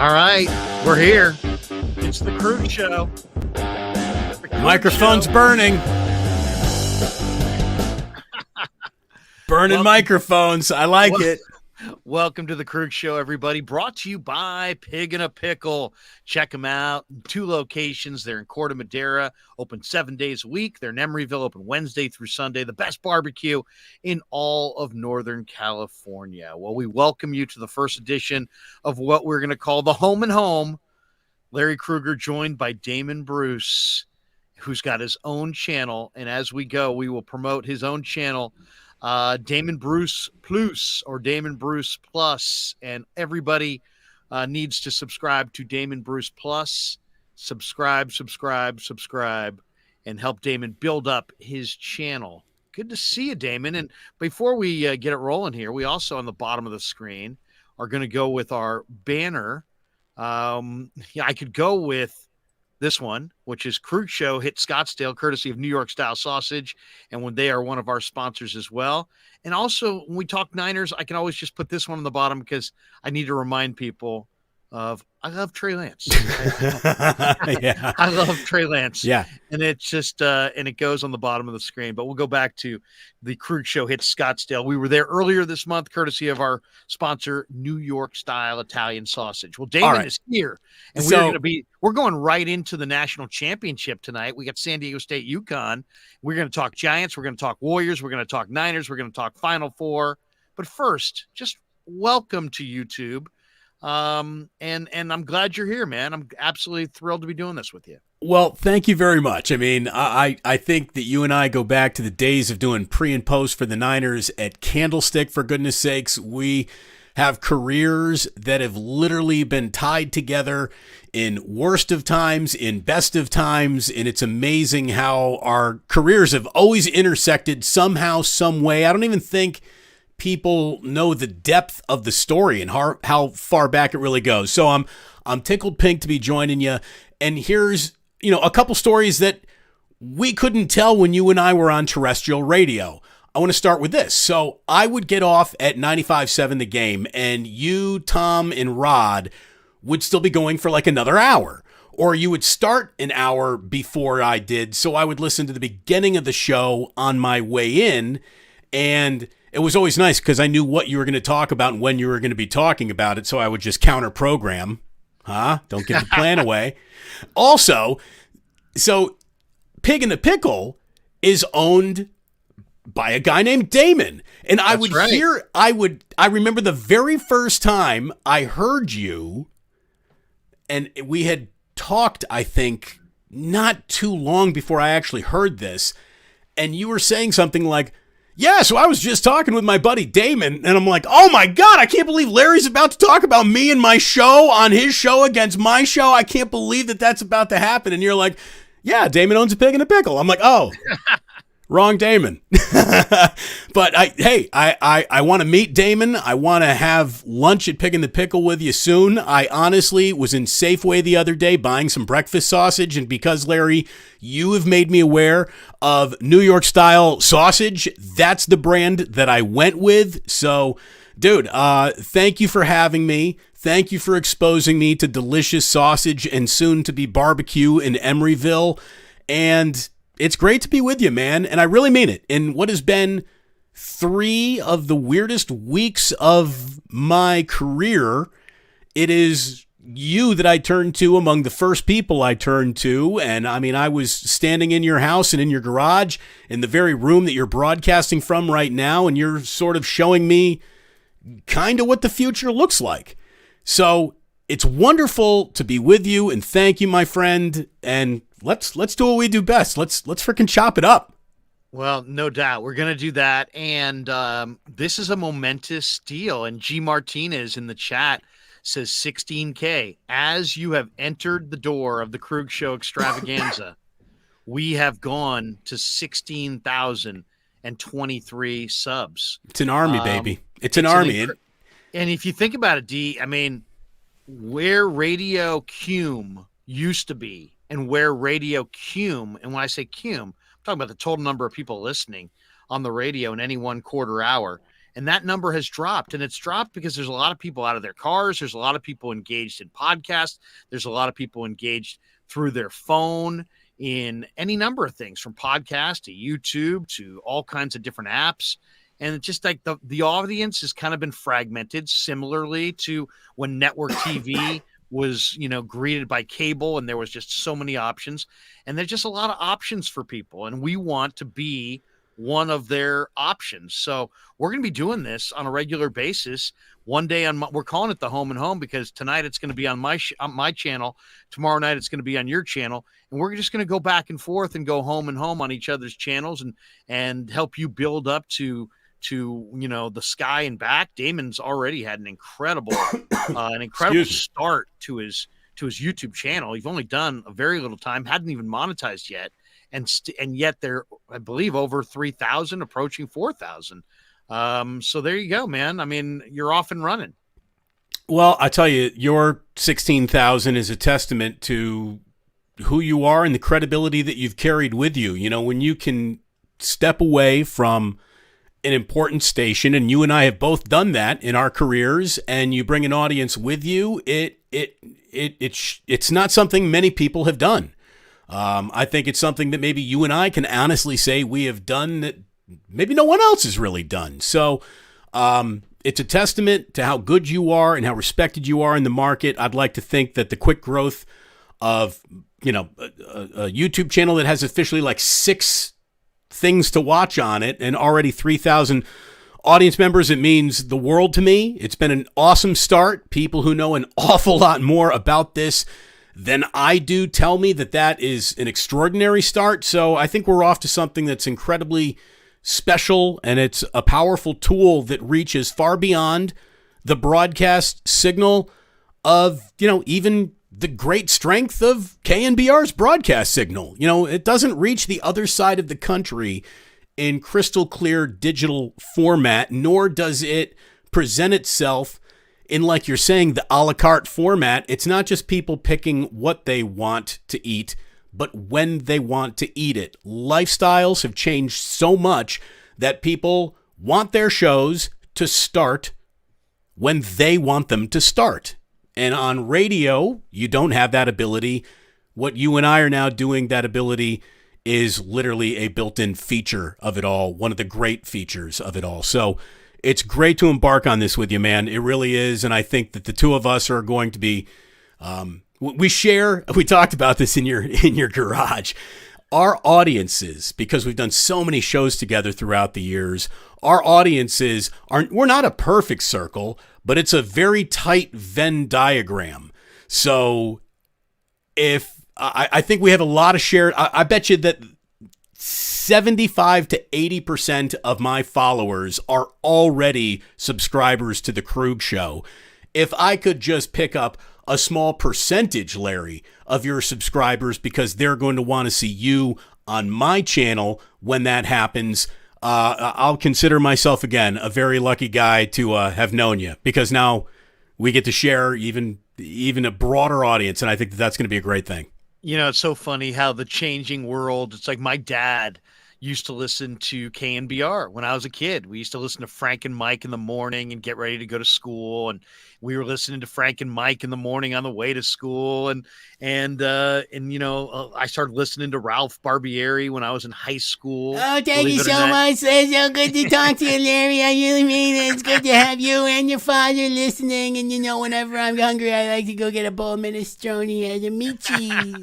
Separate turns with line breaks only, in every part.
All right, we're here. It's the Krueg Show. The Krueg
Microphone's
Show.
burning. Burning
Welcome-
microphones. I like
Wel-
it.
Welcome to the Krueg Show, everybody. Brought to you by Pig in a Pickle. Check them out. 2 locations. They're in Corte Madera, open 7 days a week. They're in Emeryville, open Wednesday through Sunday. The best barbecue in all of Northern California. Well, we welcome you to the first edition of what we're going to call the Home and Home. Larry Krueger joined by Damon Bruce, who's got his own channel. And as we go, we will promote his own channel, Damon Bruce Plus or Damon Bruce Plus. And everybody needs to subscribe to Damon Bruce Plus. Subscribe, and help Damon build up his channel. Good to see you, Damon. And before we get it rolling here, we also on the bottom of the screen are going to go with our banner. I could go with this one, which is Krueg Show Hit Scottsdale, courtesy of New York Style Sausage, and when they are one of our sponsors as well. And also, when we talk Niners, I can always just put this one on the bottom because I need to remind people of I love Trey Lance.
Yeah.
I love Trey Lance.
Yeah.
And it's just and it goes on the bottom of the screen. But we'll go back to the Krueg Show Hit Scottsdale. We were there earlier this month, courtesy of our sponsor, New York Style Italian Sausage. Well, Damon is here, and we're going right into the national championship tonight. We got San Diego State, UConn. We're going to talk Giants. We're going to talk Warriors. We're going to talk Niners. We're going to talk Final Four. But first, just welcome to YouTube. And I'm glad you're here, man. I'm absolutely thrilled to be doing this with you.
Well, thank you very much. I mean, I think that you and I go back to the days of doing pre and post for the Niners at Candlestick, for goodness sakes. We have careers that have literally been tied together in worst of times, in best of times, and it's amazing how our careers have always intersected somehow, some way. I don't even think people know the depth of the story and how far back it really goes. So I'm tickled pink to be joining you. And here's, a couple stories that we couldn't tell when you and I were on terrestrial radio. I want to start with this. So I would get off at 95.7 The Game, and you, Tom, and Rod would still be going for like another hour. Or you would start an hour before I did, so I would listen to the beginning of the show on my way in, and it was always nice because I knew what you were going to talk about and when you were going to be talking about it, so I would just counter program. Don't give the plan away. Also, so Pig in the Pickle is owned by a guy named Damon. And I remember the very first time I heard you, and we had talked, I think, not too long before I actually heard this, and you were saying something like, yeah, so I was just talking with my buddy Damon, and I'm like, oh my God, I can't believe Larry's about to talk about me and my show on his show against my show. I can't believe that that's about to happen. And you're like, yeah, Damon owns a Pig in a Pickle. I'm like, oh, wrong Damon. But I want to meet Damon. I want to have lunch at Pig in the Pickle with you soon. I honestly was in Safeway the other day buying some breakfast sausage, and because, Larry, you have made me aware of New York Style Sausage, that's the brand that I went with. So, dude, thank you for having me. Thank you for exposing me to delicious sausage and soon to be barbecue in Emeryville. And it's great to be with you, man. And I really mean it. In what has been 3 of the weirdest weeks of my career, it is you that I turned to among the first people I turned to. And I mean, I was standing in your house and in your garage in the very room that you're broadcasting from right now. And you're sort of showing me kind of what the future looks like. So it's wonderful to be with you, and thank you, my friend. And let's do what we do best. Let's freaking chop it up.
Well, no doubt. We're going to do that. And this is a momentous deal. And G. Martinez in the chat says 16K. As you have entered the door of the Krueg Show extravaganza, we have gone to 16,023 subs.
It's an army, baby. It's an army.
And if you think about it, D, I mean, where Radio Cume used to be and where Radio Cume, and when I say Cume, I'm talking about the total number of people listening on the radio in any one quarter hour. And that number has dropped, and it's dropped because there's a lot of people out of their cars. There's a lot of people engaged in podcasts. There's a lot of people engaged through their phone in any number of things, from podcast to YouTube to all kinds of different apps. And it's just like the audience has kind of been fragmented, similarly to when network TV was, greeted by cable, and there was just so many options. And there's just a lot of options for people, and we want to be one of their options. So we're going to be doing this on a regular basis. One day we're calling it the Home and Home, because tonight it's going to be on my channel. Tomorrow night it's going to be on your channel, and we're just going to go back and forth and go home and home on each other's channels and help you build up to the sky and back. Damon's already had an incredible start to his YouTube channel. You've only done a very little time, hadn't even monetized yet. And yet they're, I believe, over 3,000, approaching 4,000. So there you go, man. I mean, you're off and running.
Well, I tell you, your 16,000 is a testament to who you are and the credibility that you've carried with you. When you can step away from an important station, and you and I have both done that in our careers, and you bring an audience with you, it's not something many people have done. I think it's something that maybe you and I can honestly say we have done that maybe no one else has really done. So it's a testament to how good you are and how respected you are in the market. I'd like to think that the quick growth of, a YouTube channel that has officially like 6 things to watch on it and already 3,000 audience members, it means the world to me. It's been an awesome start. People who know an awful lot more about this than I do tell me that is an extraordinary start. So I think we're off to something that's incredibly special, and it's a powerful tool that reaches far beyond the broadcast signal of, even the great strength of KNBR's broadcast signal. It doesn't reach the other side of the country in crystal clear digital format, nor does it present itself in, like you're saying, the a la carte format. It's not just people picking what they want to eat, but when they want to eat it. Lifestyles have changed so much that people want their shows to start when they want them to start. And on radio, you don't have that ability. What you and I are now doing, that ability is literally a built-in feature of it all, one of the great features of it all. So it's great to embark on this with you, man. It really is. And I think that the two of us are going to be, we talked about this in your garage. Our audiences, because we've done so many shows together throughout the years, our audiences we're not a perfect circle, but it's a very tight Venn diagram. So I think we have a lot of shared, I bet you that 75 to 80% of my followers are already subscribers to the Krueg Show. If I could just pick up a small percentage, Larry, of your subscribers, because they're going to want to see you on my channel when that happens, I'll consider myself, again, a very lucky guy to have known you, because now we get to share even a broader audience, and I think that's going to be a great thing.
It's so funny how the changing world, it's like my dad used to listen to KNBR when I was a kid. We used to listen to Frank and Mike in the morning and get ready to go to school. And we were listening to Frank and Mike in the morning on the way to school. And I started listening to Ralph Barbieri when I was in high school.
Oh, thank you so much. It's so good to talk to you, Larry. I really mean it. It's good to have you and your father listening. And, whenever I'm hungry, I like to go get a bowl of minestrone and a meat cheese.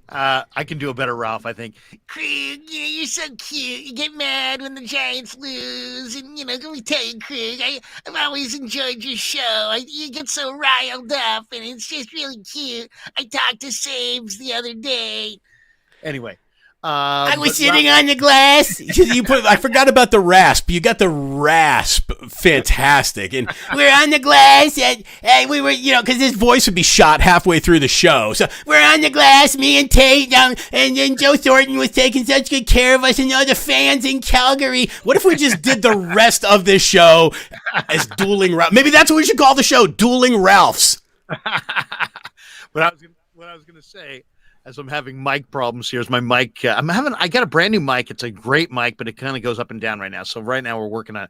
I can do a better Ralph, I think.
Krueg, you're so cute. You get mad when the Giants lose. And, let me tell you, Krueg, I've always enjoyed your show. You get so riled up, and it's just really cute. I talked to Sabes the other day.
Anyway.
I was sitting on the glass.
I forgot about the rasp. You got the rasp. Fantastic. And
we're on the glass, and we were,
because his voice would be shot halfway through the show. So
we're on the glass, me and Tate, and then Joe Thornton was taking such good care of us, and all the fans in Calgary.
What if we just did the rest of this show as Dueling Ralph? Maybe that's what we should call the show, Dueling Ralphs.
What I was going to say as I'm having mic problems here. Is my mic? I got a brand new mic. It's a great mic, but it kind of goes up and down right now. So right now we're working on it.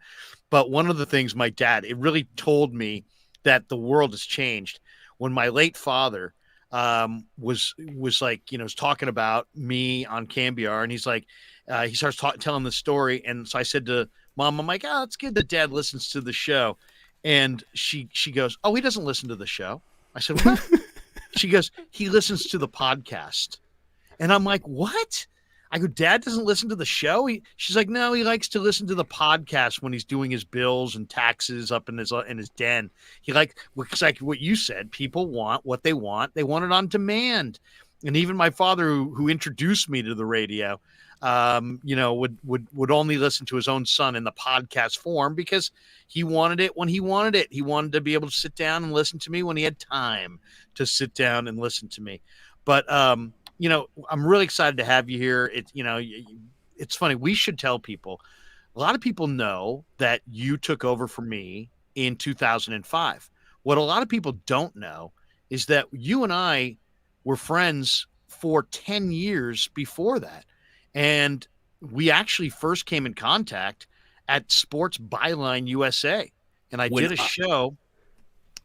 But one of the things my dad, it really told me that the world has changed when my late father was like, was talking about me on Cambiar, and he's like, he starts telling the story, and so I said to Mom, I'm like, oh, it's good that Dad listens to the show, and she goes, oh, he doesn't listen to the show. I said, what? She goes, he listens to the podcast, and I'm like, what? I go, Dad doesn't listen to the show. She's like, no, he likes to listen to the podcast when he's doing his bills and taxes up in his den. It's like what you said. People want what they want. They want it on demand. And even my father, who introduced me to the radio, would only listen to his own son in the podcast form because he wanted it when he wanted it. He wanted to be able to sit down and listen to me when he had time to sit down and listen to me. But I'm really excited to have you here. It's funny. We should tell people. A lot of people know that you took over for me in 2005. What a lot of people don't know is that you and I were friends for 10 years before that. And we actually first came in contact at Sports Byline USA. And I did a show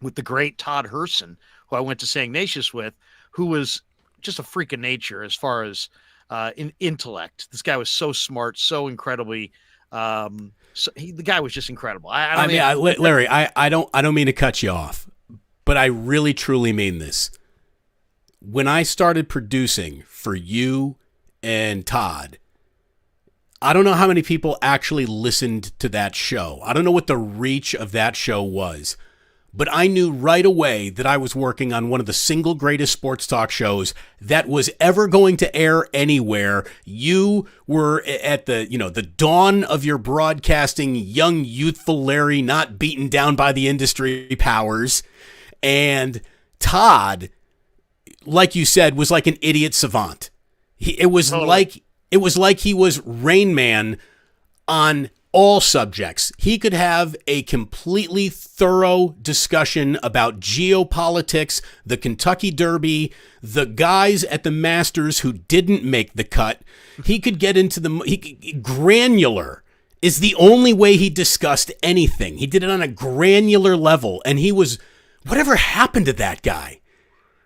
with the great Todd Herson, who I went to St. Ignatius with, who was just a freak of nature as far as in intellect. This guy was so smart, so incredibly. The guy was just incredible.
Larry, I don't mean to cut you off, but I really truly mean this. When I started producing for you and Todd, I don't know how many people actually listened to that show. I don't know what the reach of that show was. But I knew right away that I was working on one of the single greatest sports talk shows that was ever going to air anywhere. You were at the dawn of your broadcasting, young, youthful Larry, not beaten down by the industry powers. And Todd, like you said, was like an idiot savant. It was like he was Rain Man on all subjects. He could have a completely thorough discussion about geopolitics, the Kentucky Derby, the guys at the Masters who didn't make the cut. He could get into granular is the only way he discussed anything. He did it on a granular level, and whatever happened to that guy?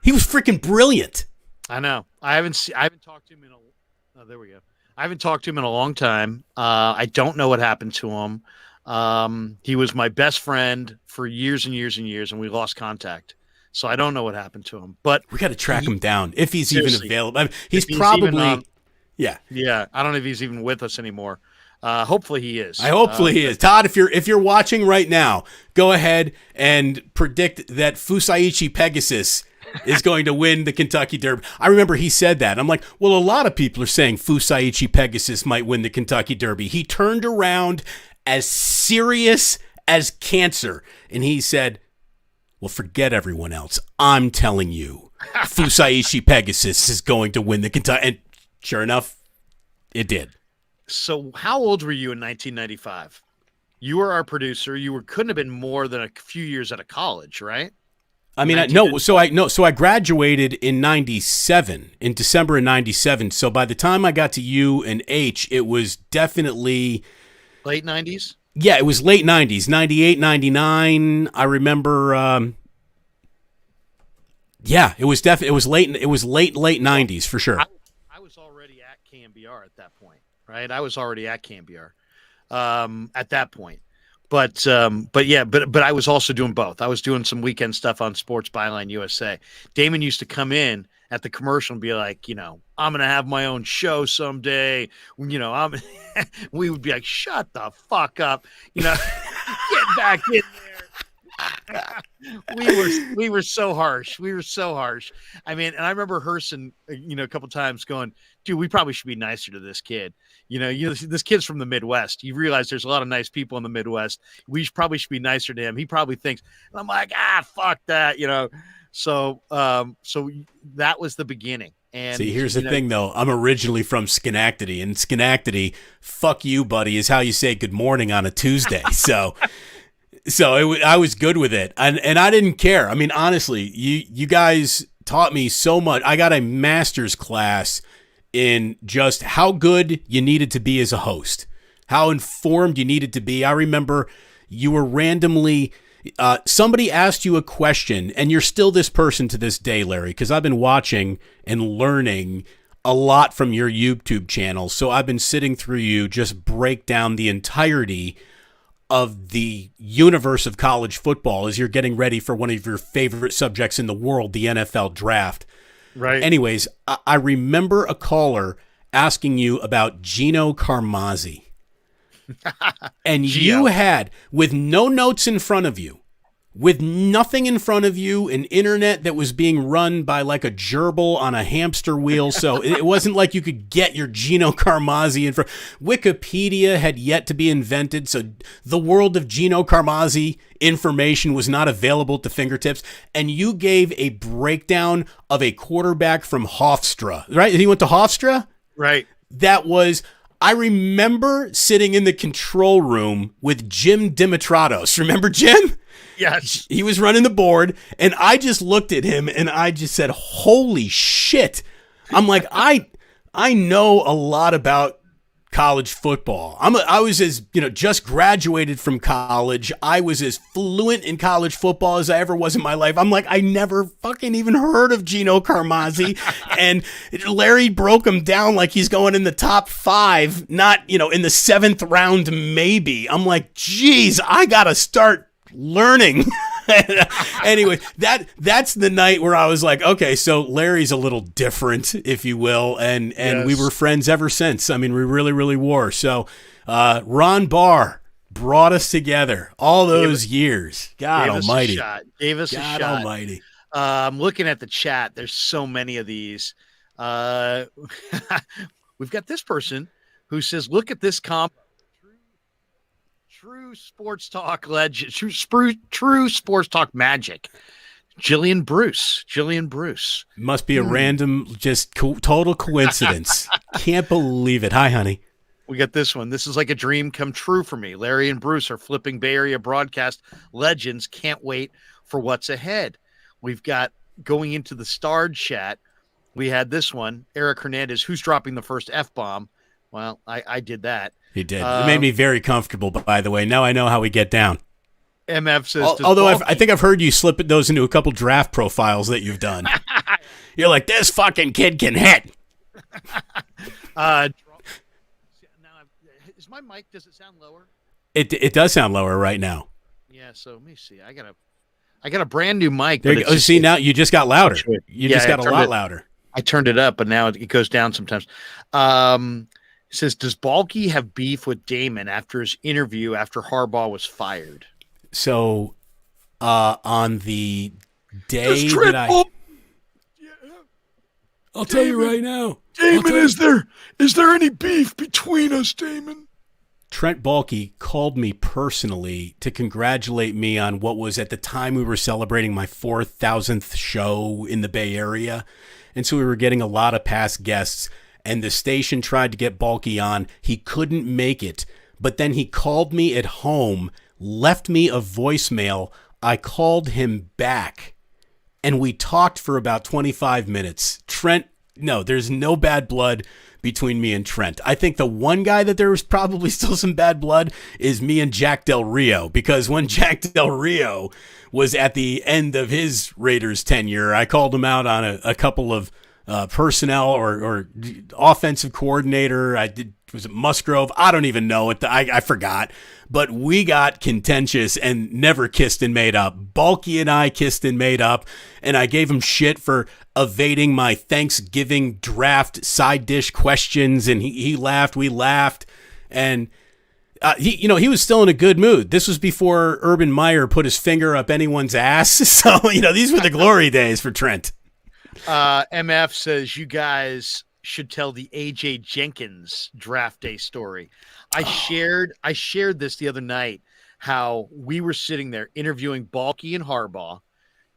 He was freaking brilliant.
I know. I haven't talked to him there we go. I haven't talked to him in a long time. I don't know what happened to him. He was my best friend for years and years and years, and we lost contact. So I don't know what happened to him. But
we got to track him down if he's even available. I mean, he's
probably
yeah.
I don't know if he's even with us anymore. Hopefully he is.
Hopefully he is. Todd, if you're watching right now, go ahead and predict that Fusaichi Pegasus is going to win the Kentucky Derby. I remember he said that. I'm like, well, a lot of people are saying Fusaichi Pegasus might win the Kentucky Derby. He turned around as serious as cancer, and he said, well, forget everyone else. I'm telling you, Fusaichi Pegasus is going to win the Kentucky. And sure enough, it did.
So how old were you in 1995? You were our producer. Couldn't have been more than a few years out of college, right?
I mean, So I graduated in 97, in December of 97. So by the time I got to U and H, it was definitely
late 90s.
Yeah, it was late 90s, 98, 99. I remember. Yeah, it was late 90s for sure.
I was already at KMBR at that point, right? I was already at KMBR at that point. But I was also doing both. I was doing some weekend stuff on Sports Byline USA. Damon used to come in at the commercial and be like, I'm going to have my own show someday. We would be like, shut the fuck up. Get back in there. We were so harsh. I mean, and I remember Herson, a couple times going, dude, we probably should be nicer to this kid. This kid's from the Midwest. You realize there's a lot of nice people in the Midwest. We probably should be nicer to him. He probably thinks, and I'm like, fuck that, So that was the beginning. And
see, here's the thing, though. I'm originally from Schenectady, and Schenectady, fuck you, buddy, is how you say good morning on a Tuesday. So I was good with it, and I didn't care. I mean, honestly, you guys taught me so much. I got a master's class in just how good you needed to be as a host, how informed you needed to be. I remember you were randomly, somebody asked you a question, and you're still this person to this day, Larry, because I've been watching and learning a lot from your YouTube channel. So I've been sitting through you just break down the entirety of the universe of college football as you're getting ready for one of your favorite subjects in the world, the NFL draft.
Right.
Anyways, I remember a caller asking you about Gino Carmazzi. And you had, with no notes in front of you, with nothing in front of you, an internet that was being run by like a gerbil on a hamster wheel. So it wasn't like you could get your Gino Carmazzi in front. Wikipedia had yet to be invented. So the world of Gino Carmazzi information was not available to fingertips. And you gave a breakdown of a quarterback from Hofstra, right? He went to Hofstra?
Right.
That was... I remember sitting in the control room with Jim Dimitratos. Remember Jim?
Yes.
He was running the board, and I just looked at him, and I just said, holy shit. I'm like, I know a lot about college football. I was as, just graduated from college. I was as fluent in college football as I ever was in my life. I'm like, I never fucking even heard of Gino Carmazzi. And Larry broke him down like he's going in the top 5, not, in the 7th round, maybe. I'm like, geez, I got to start learning. Anyway, that's the night where I was like, okay, so Larry's a little different, if you will, and
Yes.
we were friends ever since. I mean, we really, really were. So Ron Barr brought us together all those years. God almighty.
Gave us a shot.
God almighty.
I'm looking at the chat. There's so many of these. We've got this person who says, look at this comp. True sports talk legend, true sports talk magic. Jillian Bruce.
Must be a random, just total coincidence. Can't believe it. Hi, honey.
We got this one. This is like a dream come true for me. Larry and Bruce are flipping Bay Area broadcast legends. Can't wait for what's ahead. We've got going into the starred chat. We had this one. Eric Hernandez, who's dropping the first F-bomb? Well, I did that.
He did. It made me very comfortable, by the way. Now I know how we get down.
MF says,
although I think I've heard you slip those into a couple draft profiles that you've done. You're like, this fucking kid can hit.
Now, is my mic, does it sound lower?
It does sound lower right now.
Yeah, so let me see. I got a brand new mic.
There you go. See, now you just got louder. You
Yeah,
just got a lot
it-
louder.
I turned it up, but now it goes down sometimes. It says, does Balky have beef with Damon after his interview after Harbaugh was fired?
So, on the day that I'll tell you right now.
Damon, is there any beef between us, Damon?
Trent Baalke called me personally to congratulate me on what was at the time we were celebrating my 4,000th show in the Bay Area. And so we were getting a lot of past guests, and the station tried to get Baalke on. He couldn't make it, but then he called me at home, left me a voicemail. I called him back, and we talked for about 25 minutes. Trent, no, there's no bad blood between me and Trent. I think the one guy that there was probably still some bad blood is me and Jack Del Rio, because when Jack Del Rio was at the end of his Raiders tenure, I called him out on a couple of personnel or offensive coordinator. Was it Musgrove? I don't even know it. I forgot. But we got contentious and never kissed and made up. Baalke and I kissed and made up, and I gave him shit for evading my Thanksgiving draft side dish questions, and he laughed, we laughed, and he was still in a good mood. This was before Urban Meyer put his finger up anyone's ass, so these were the glory days for Trent.
MF says you guys should tell the AJ Jenkins draft day story. I shared this the other night, how we were sitting there interviewing Baalke and Harbaugh.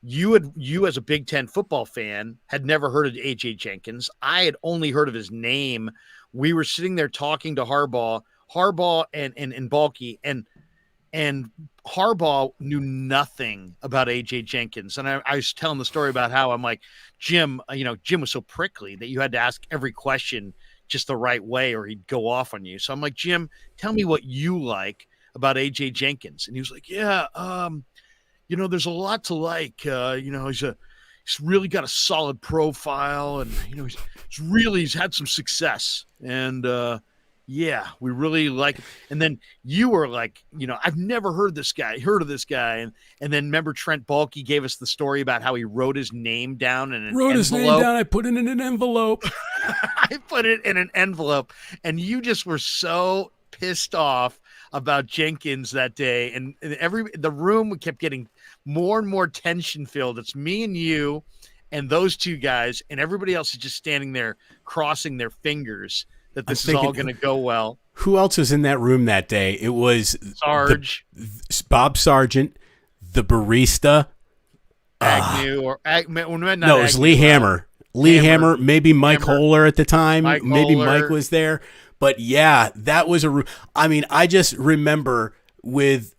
You as a Big Ten football fan had never heard of AJ Jenkins. I had only heard of his name. We were sitting there talking to Harbaugh and Baalke, and and Harbaugh knew nothing about AJ Jenkins. And I was telling the story about how I'm like, Jim, Jim was so prickly that you had to ask every question just the right way or he'd go off on you. So I'm like, Jim, tell me what you like about AJ Jenkins. And he was like, yeah, there's a lot to like. He's really got a solid profile, and he's had some success. And yeah, we really like him. And then you were like, I've never heard of this guy. And then remember Trent Baalke gave us the story about how he wrote his name down in an envelope.
I put it in an envelope.
I put it in an envelope, and you just were so pissed off about Jenkins that day, and the room kept getting more and more tension filled. It's me and you and those two guys, and everybody else is just standing there crossing their fingers that this is all going to go well.
Who else was in that room that day? It was
Sarge,
Bob Sargent, the barista,
Agnew,
no, it was Lee Hammer. Lee Hammer, maybe Mike Holler at the time. Maybe Mike was there. But yeah, that was I just remember with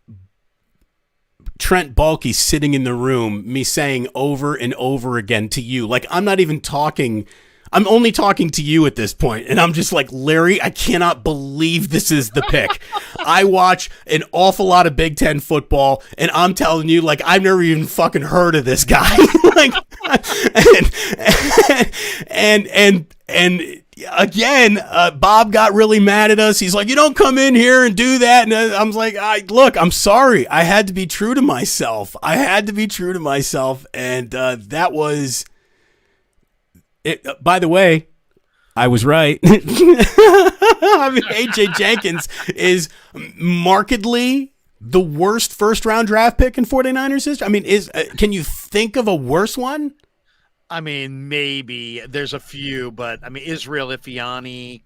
Trent Baalke sitting in the room, me saying over and over again to you, like, I'm only talking to you at this point, and I'm just like, Larry, I cannot believe this is the pick. I watch an awful lot of Big Ten football, and I'm telling you, like, I've never even fucking heard of this guy. Like, and again, Bob got really mad at us. He's like, you don't come in here and do that. And I'm like, look, I'm sorry. I had to be true to myself. And that was it. By the way, I was right. I mean, AJ Jenkins is markedly the worst first-round draft pick in 49ers history. I mean, can you think of a worse one?
I mean, maybe there's a few, but I mean, Israel Ifiani,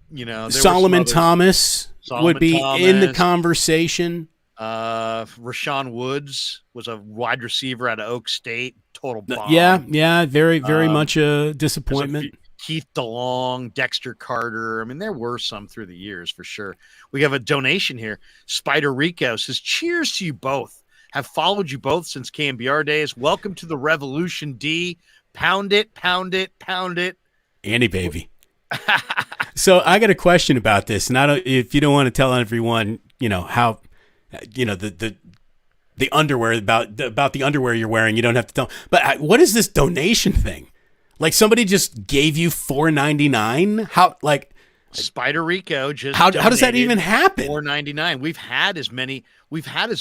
Solomon Thomas would be in the conversation.
Rashawn Woods was a wide receiver out of Oak State. Total bomb.
Yeah. Very much a disappointment.
Keith DeLong, Dexter Carter. I mean, there were some through the years for sure. We have a donation here. Spider Rico says, cheers to you both. Have followed you both since KMBR days. Welcome to the revolution, D. Pound it, pound it, pound it.
Andy, baby. So I got a question about this, and if you don't want to tell everyone, how, the underwear about the underwear you're wearing, you don't have to tell. But what is this donation thing? Like somebody just gave you $4.99? How, like,
Spider Rico just
how does that even happen?
$4.99. We've had as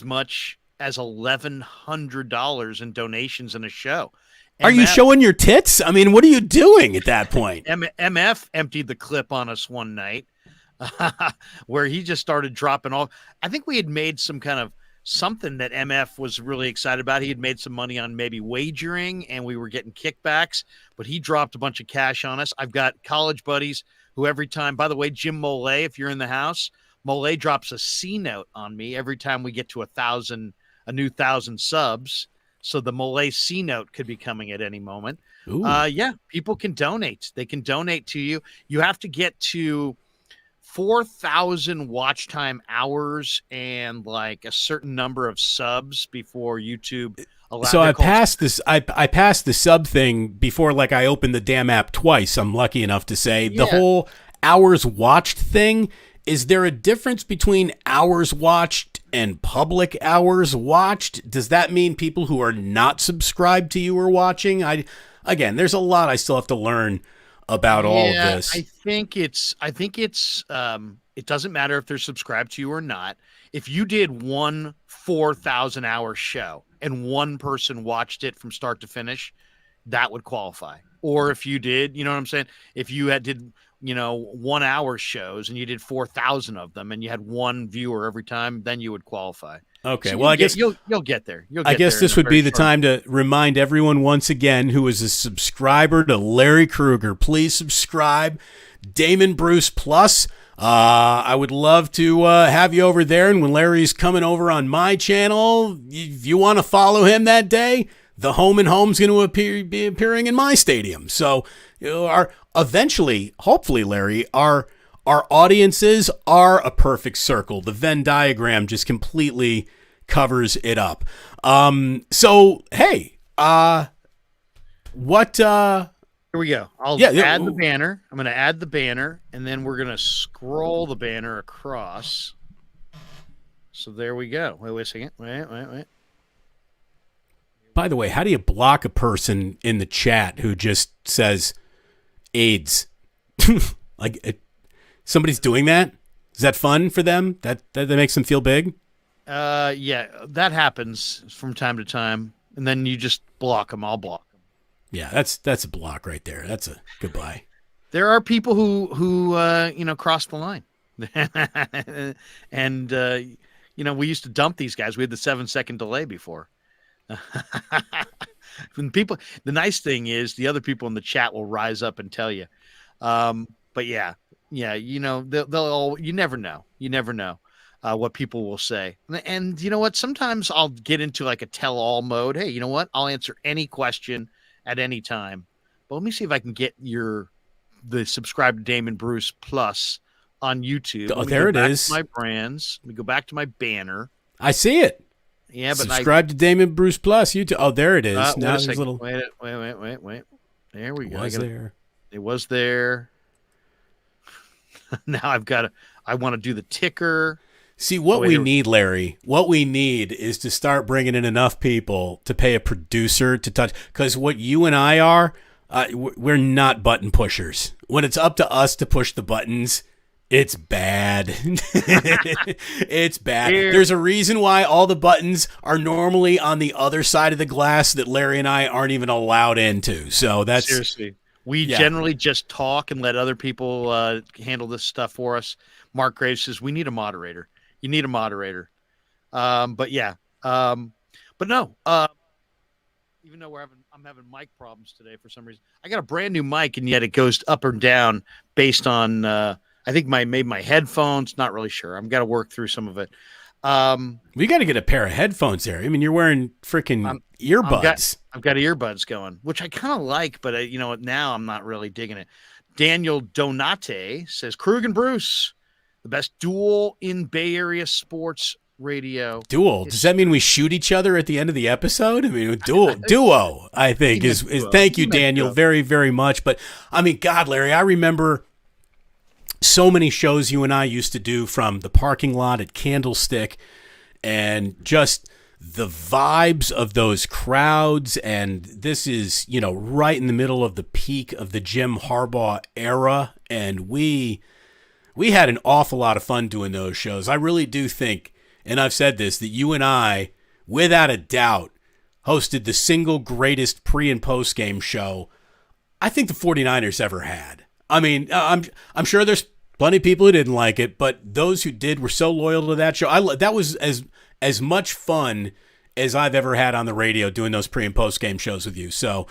much as $1,100 in donations in a show.
Are you showing your tits? I mean, what are you doing at that point?
MF emptied the clip on us one night where he just started dropping off. I think we had made some kind of something that MF was really excited about. He had made some money on maybe wagering, and we were getting kickbacks, but he dropped a bunch of cash on us. I've got college buddies who every time, by the way, Jim Molay, if you're in the house, Molay drops a C note on me every time we get to a new 1,000 subs. So the Molay C note could be coming at any moment. Yeah, people can donate. They can donate to you. You have to get to 4,000 watch time hours and like a certain number of subs before YouTube allows.
So I passed this. I passed the sub thing before. Like I opened the damn app twice. I'm lucky enough to say the whole hours watched thing. Is there a difference between hours watched and public hours watched? Does that mean people who are not subscribed to you are watching? Again, there's a lot I still have to learn about all of this.
I think it doesn't matter if they're subscribed to you or not. If you did one 4,000 hour show and one person watched it from start to finish, that would qualify. Or if you did, you know what I'm saying? If you did 1 hour shows and you did 4,000 of them and you had one viewer every time, then you would qualify.
Okay.
So
well, I guess
you'll get there.
I guess this would be the time to remind everyone once again who is a subscriber to Larry Krueger, please subscribe. Damon Bruce Plus. I would love to have you over there. And when Larry's coming over on my channel, if you want to follow him that day, the Home and Home's going to be appearing in my stadium. So eventually, hopefully, Larry, our audiences are a perfect circle. The Venn diagram just completely covers it up. So hey, what?
Here we go. I'll
Yeah,
add the banner. I'm going to add the banner, and then we're going to scroll the banner across. So there we go. Wait a second. Wait.
By the way, how do you block a person in the chat who just says AIDS? Like somebody's doing that? Is that fun for them? That makes them feel big?
Yeah, that happens from time to time, and then you just block them. I'll block them.
Yeah, that's a block right there. That's a goodbye.
There are people who cross the line, and we used to dump these guys. We had the 7-second delay before. When people, the nice thing is the other people in the chat will rise up and tell you. But yeah, they'll you never know. You never know what people will say. And you know what? Sometimes I'll get into like a tell-all mode. Hey, you know what? I'll answer any question at any time. But let me see if I can get the subscribe to Damon Bruce Plus on YouTube.
Oh, there it is.
My brands. Let me go back to my banner.
I see it.
Yeah, but
subscribe to Damon Bruce Plus YouTube. Oh, there it is. Now
there's
there's little.
Wait. There we go. It was there. Now I want to do the ticker.
See, what we need, Larry, what we need is to start bringing in enough people to pay a producer to touch. Because what you and I are, we're not button pushers. When it's up to us to push the buttons, it's bad. It's bad. There's a reason why all the buttons are normally on the other side of the glass that Larry and I aren't even allowed into. So that's
seriously. We generally just talk and let other people handle this stuff for us. Mark Graves says we need a moderator. You need a moderator. But no. Even though I'm having mic problems today for some reason. I got a brand new mic, and yet it goes up or down based on I think maybe my headphones. Not really sure. I'm got to work through some of it.
We got to get a pair of headphones there. I mean, you're wearing freaking earbuds.
I've got earbuds going, which I kind of like, but now I'm not really digging it. Daniel Donate says Krueg and Bruce, the best duel in Bay Area sports radio.
Duel? Does that mean we shoot each other at the end of the episode? I mean, duo. I think is. Thank you, Daniel, very, very much. But I mean, God, Larry, I remember so many shows you and I used to do from the parking lot at Candlestick, and just the vibes of those crowds. And this is, right in the middle of the peak of the Jim Harbaugh era. And we had an awful lot of fun doing those shows. I really do think, and I've said this, that you and I, without a doubt, hosted the single greatest pre- and post-game show I think the 49ers ever had. I mean, I'm sure there's plenty of people who didn't like it, but those who did were so loyal to that show. That was as much fun as I've ever had on the radio doing those pre- and post-game shows with you. So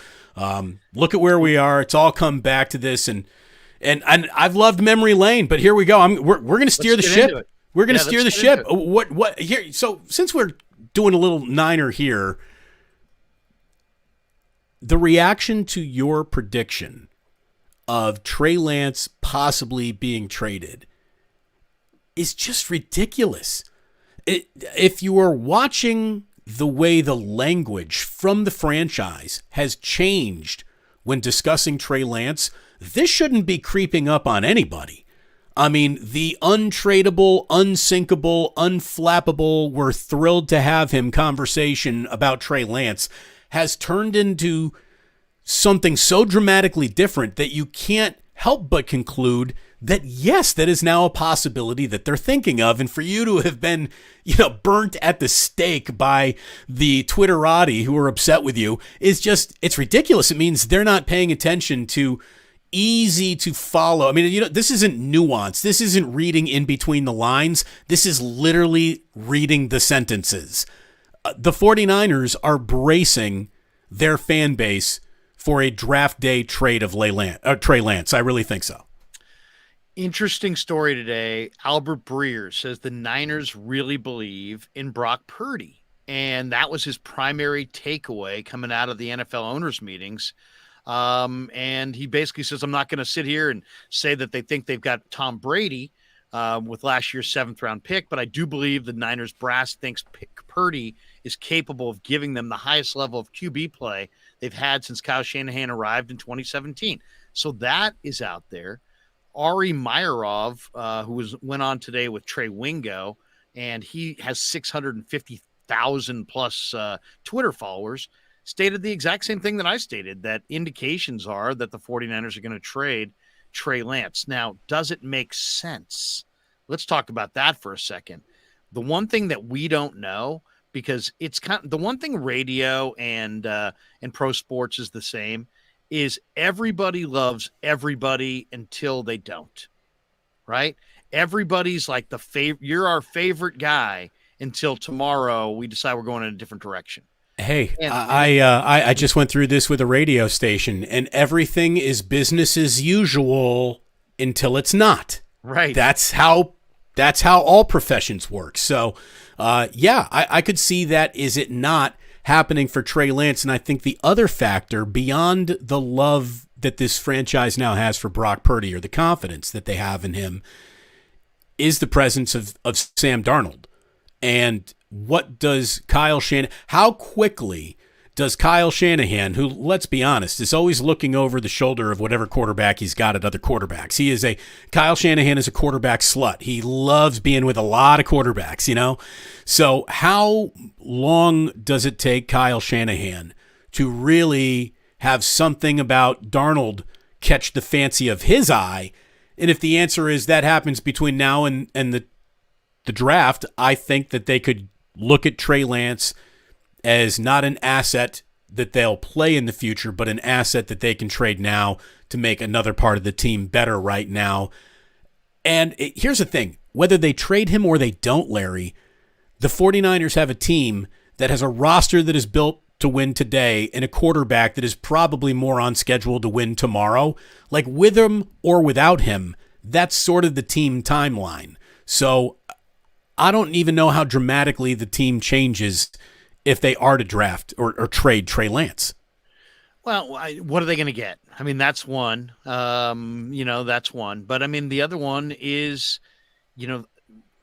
look at where we are. It's all come back to this, and I've loved memory lane, but here we go. We're going to steer the ship. We're going to steer the ship. What here? So since we're doing a little Niner here, the reaction to your prediction of Trey Lance possibly being traded is just ridiculous. If you are watching the way the language from the franchise has changed when discussing Trey Lance, this shouldn't be creeping up on anybody. I mean, the untradeable, unsinkable, unflappable, we're thrilled to have him conversation about Trey Lance has turned into something so dramatically different that you can't help but conclude that, yes, that is now a possibility that they're thinking of. And for you to have been, burnt at the stake by the Twitterati who are upset with you is just, it's ridiculous. It means they're not paying attention to easy to follow. I mean, this isn't nuance. This isn't reading in between the lines. This is literally reading the sentences. The 49ers are bracing their fan base for a draft day trade of Trey Lance. I really think so.
Interesting story today. Albert Breer says the Niners really believe in Brock Purdy. And that was his primary takeaway coming out of the NFL owners meetings. And he basically says, I'm not going to sit here and say that they think they've got Tom Brady, with last year's 7th-round pick, but I do believe the Niners brass thinks Purdy is capable of giving them the highest level of QB play they've had since Kyle Shanahan arrived in 2017. So that is out there. Ari Meyerov, who went on today with Trey Wingo, and he has 650,000 plus Twitter followers, stated the exact same thing that I stated, that indications are that the 49ers are going to trade Trey Lance. Now, does it make sense? Let's talk about that for a second. The one thing that we don't know, because it's kind of the one thing radio and pro sports is the same, is everybody loves everybody until they don't, right? Everybody's like you're our favorite guy until tomorrow we decide we're going in a different direction.
Hey, I just went through this with a radio station, and everything is business as usual until it's not.
Right.
That's how all professions work. So, I could see that. Is it not happening for Trey Lance? And I think the other factor beyond the love that this franchise now has for Brock Purdy, or the confidence that they have in him, is the presence of Sam Darnold. And what does how quickly does Kyle Shanahan, who, let's be honest, is always looking over the shoulder of whatever quarterback he's got at other quarterbacks. Kyle Shanahan is a quarterback slut. He loves being with a lot of quarterbacks, So how long does it take Kyle Shanahan to really have something about Darnold catch the fancy of his eye? And if the answer is that happens between now and the draft, I think that they could look at Trey Lance as not an asset that they'll play in the future, but an asset that they can trade now to make another part of the team better right now. And here's the thing, whether they trade him or they don't, Larry, the 49ers have a team that has a roster that is built to win today and a quarterback that is probably more on schedule to win tomorrow. Like, with him or without him, that's sort of the team timeline. So I don't even know how dramatically the team changes if they are to draft or trade Trey Lance.
Well, what are they going to get? I mean, that's one. That's one. But, I mean, the other one is,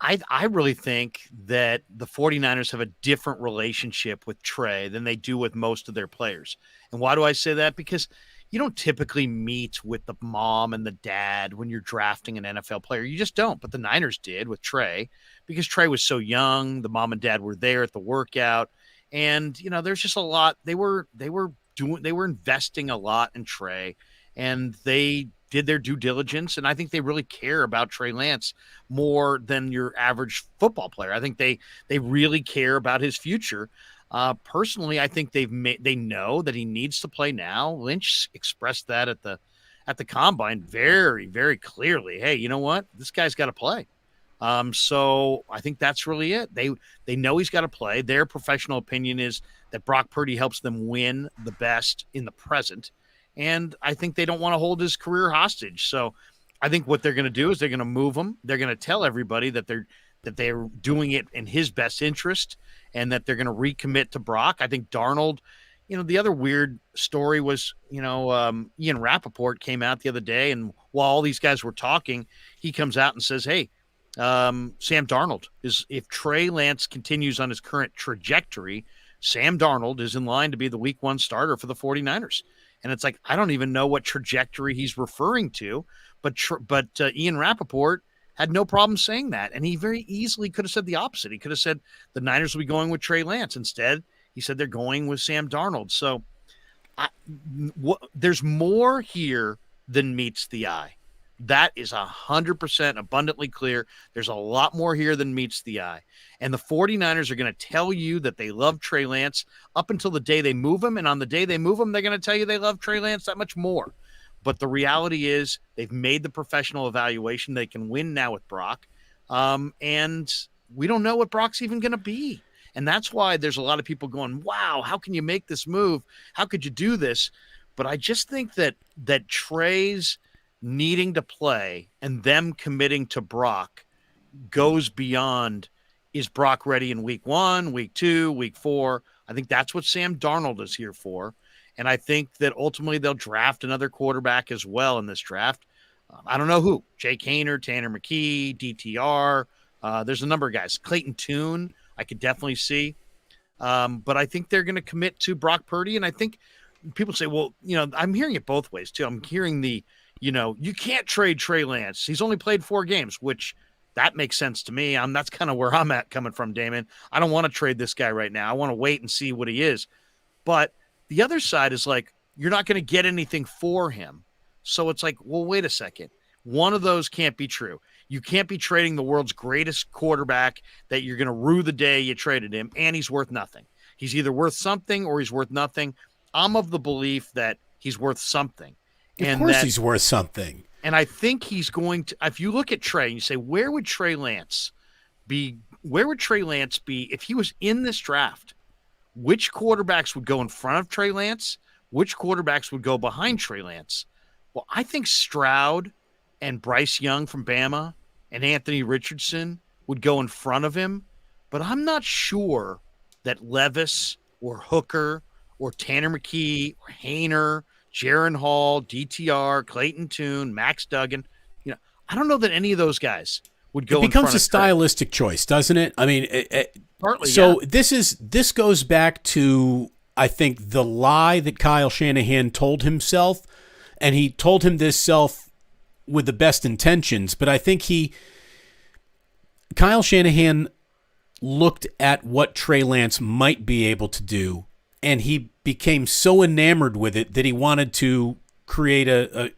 I really think that the 49ers have a different relationship with Trey than they do with most of their players. And why do I say that? Because you don't typically meet with the mom and the dad when you're drafting an NFL player. You just don't. But the Niners did with Trey, because Trey was so young. The mom and dad were there at the workout. And, there's just a lot. They were investing a lot in Trey, and they did their due diligence. And I think they really care about Trey Lance more than your average football player. I think they really care about his future. Personally, I think they know that he needs to play now. Lynch expressed that at the combine very, very clearly. Hey, you know what? This guy's got to play. So I think that's really it. They know he's got to play. Their professional opinion is that Brock Purdy helps them win the best in the present. And I think they don't want to hold his career hostage. So I think what they're going to do is they're going to move him. They're going to tell everybody that they're doing it in his best interest, and that they're going to recommit to Brock. I think Darnold, the other weird story was, Ian Rappaport came out the other day, and while all these guys were talking, he comes out and says, hey, Sam Darnold if Trey Lance continues on his current trajectory, Sam Darnold is in line to be the week 1 starter for the 49ers. And it's like, I don't even know what trajectory he's referring to, but Ian Rappaport had no problem saying that. And he very easily could have said the opposite. He could have said the Niners will be going with Trey Lance. Instead, he said they're going with Sam Darnold. So there's more here than meets the eye. That is 100% abundantly clear. There's a lot more here than meets the eye. And the 49ers are going to tell you that they love Trey Lance up until the day they move him. And on the day they move him, they're going to tell you they love Trey Lance that much more. But the reality is they've made the professional evaluation. They can win now with Brock. And we don't know what Brock's even going to be. And that's why there's a lot of people going, wow, how can you make this move? How could you do this? But I just think that Trey's needing to play and them committing to Brock goes beyond, is Brock ready in week 1, week 2, week 4? I think that's what Sam Darnold is here for. And I think that ultimately they'll draft another quarterback as well in this draft. I don't know who. Jake Hayner, Tanner McKee, DTR. There's a number of guys. Clayton Tune, I could definitely see. But I think they're going to commit to Brock Purdy. And I think people say, well, I'm hearing it both ways too. I'm hearing you can't trade Trey Lance. He's only played 4 games, which that makes sense to me. That's kind of where I'm at coming from, Damon. I don't want to trade this guy right now. I want to wait and see what he is. But the other side is like, you're not going to get anything for him. So it's like, well, wait a second. One of those can't be true. You can't be trading the world's greatest quarterback that you're going to rue the day you traded him, and he's worth nothing. He's either worth something or he's worth nothing. I'm of the belief that he's worth something.
Of course he's worth something.
And I think he's going to, if you look at Trey and you say, where would Trey Lance be if he was in this draft? Which quarterbacks would go in front of Trey Lance? Which quarterbacks would go behind Trey Lance? Well, I think Stroud and Bryce Young from Bama and Anthony Richardson would go in front of him. But I'm not sure that Levis or Hooker or Tanner McKee or Hayner, Jaron Hall, DTR, Clayton Tune, Max Duggan, I don't know that any of those guys would go.
It becomes a stylistic choice, doesn't it? I mean,
partly.
So
yeah.
this goes back to, I think, the lie that Kyle Shanahan told himself, and he told him this self with the best intentions, but I think Kyle Shanahan looked at what Trey Lance might be able to do, and he became so enamored with it that he wanted to create a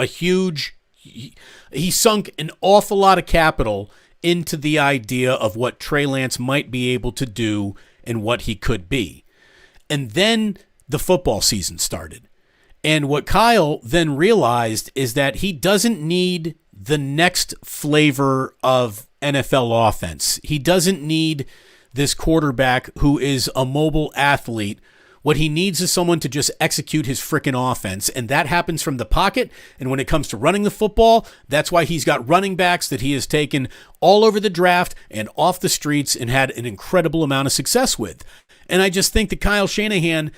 huge. He sunk an awful lot of capital into the idea of what Trey Lance might be able to do and what he could be. And then the football season started. And what Kyle then realized is that he doesn't need the next flavor of NFL offense. He doesn't need this quarterback who is a mobile athlete. What he needs is someone to just execute his frickin' offense, and that happens from the pocket. And when it comes to running the football, that's why he's got running backs that he has taken all over the draft and off the streets and had an incredible amount of success with. And I just think that Kyle Shanahan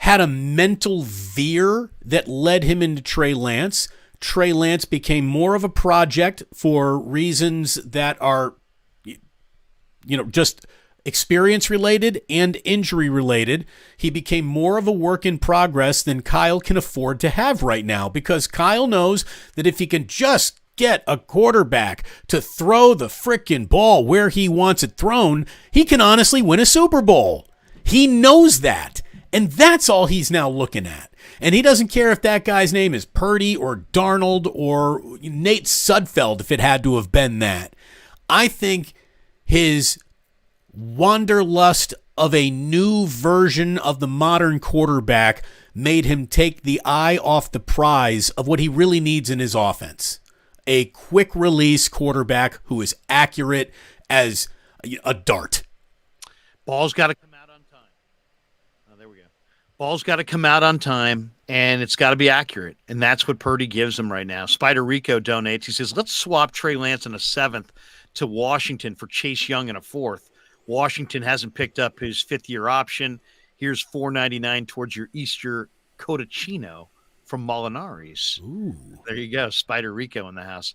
had a mental veer that led him into Trey Lance. Trey Lance became more of a project for reasons that are, just experience related and injury related. He became more of a work in progress than Kyle can afford to have right now, because Kyle knows that if he can just get a quarterback to throw the frickin' ball where he wants it thrown, he can honestly win a Super Bowl. He knows that. And that's all he's now looking at. And he doesn't care if that guy's name is Purdy or Darnold or Nate Sudfeld, if it had to have been that. I think his wanderlust of a new version of the modern quarterback made him take the eye off the prize of what he really needs in his offense. A quick release quarterback who is accurate as a dart.
Ball's got to come out on time. Oh, there we go. Ball's got to come out on time, and it's got to be accurate. And that's what Purdy gives him right now. Spider Rico donates. He says, let's swap Trey Lance in a 7th to Washington for Chase Young in a 4th. Washington hasn't picked up his 5th-year option. Here's $4.99 towards your Easter Cotachino from Molinari's.
Ooh.
There you go. Spider Rico in the house.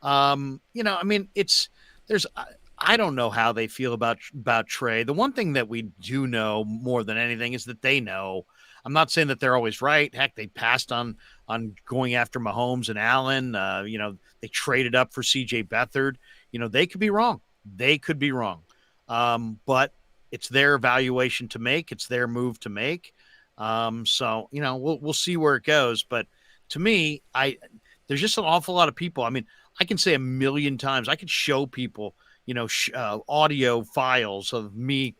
I don't know how they feel about Trey. The one thing that we do know more than anything is that they know. I'm not saying that they're always right. Heck, they passed on going after Mahomes and Allen. They traded up for C.J. Beathard. They could be wrong. But it's their evaluation to make. It's their move to make. We'll see where it goes. But to me, there's just an awful lot of people. I mean, I can say a million times. I could show people, audio files of me,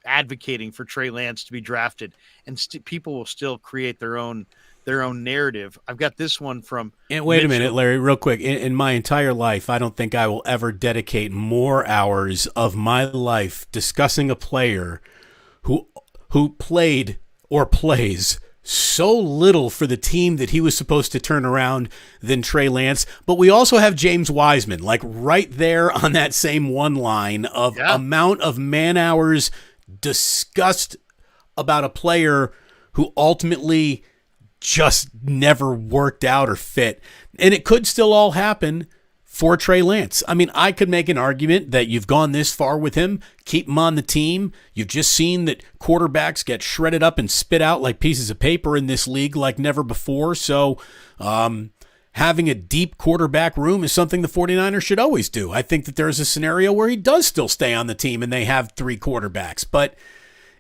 advocating for Trey Lance to be drafted, and people will still create their own narrative. I've got this one from.
And wait a minute, Larry, real quick. In my entire life, I don't think I will ever dedicate more hours of my life discussing a player who played or plays so little for the team that he was supposed to turn around than Trey Lance. But we also have James Wiseman, like right there on that same one line of amount of man hours discussed about a player who ultimately just never worked out or fit. And it could still all happen for Trey Lance. I mean, I could make an argument that you've gone this far with him, keep him on the team. You've just seen that quarterbacks get shredded up and spit out like pieces of paper in this league like never before. So having a deep quarterback room is something the 49ers should always do. I think that there's a scenario where he does still stay on the team and they have 3 quarterbacks. But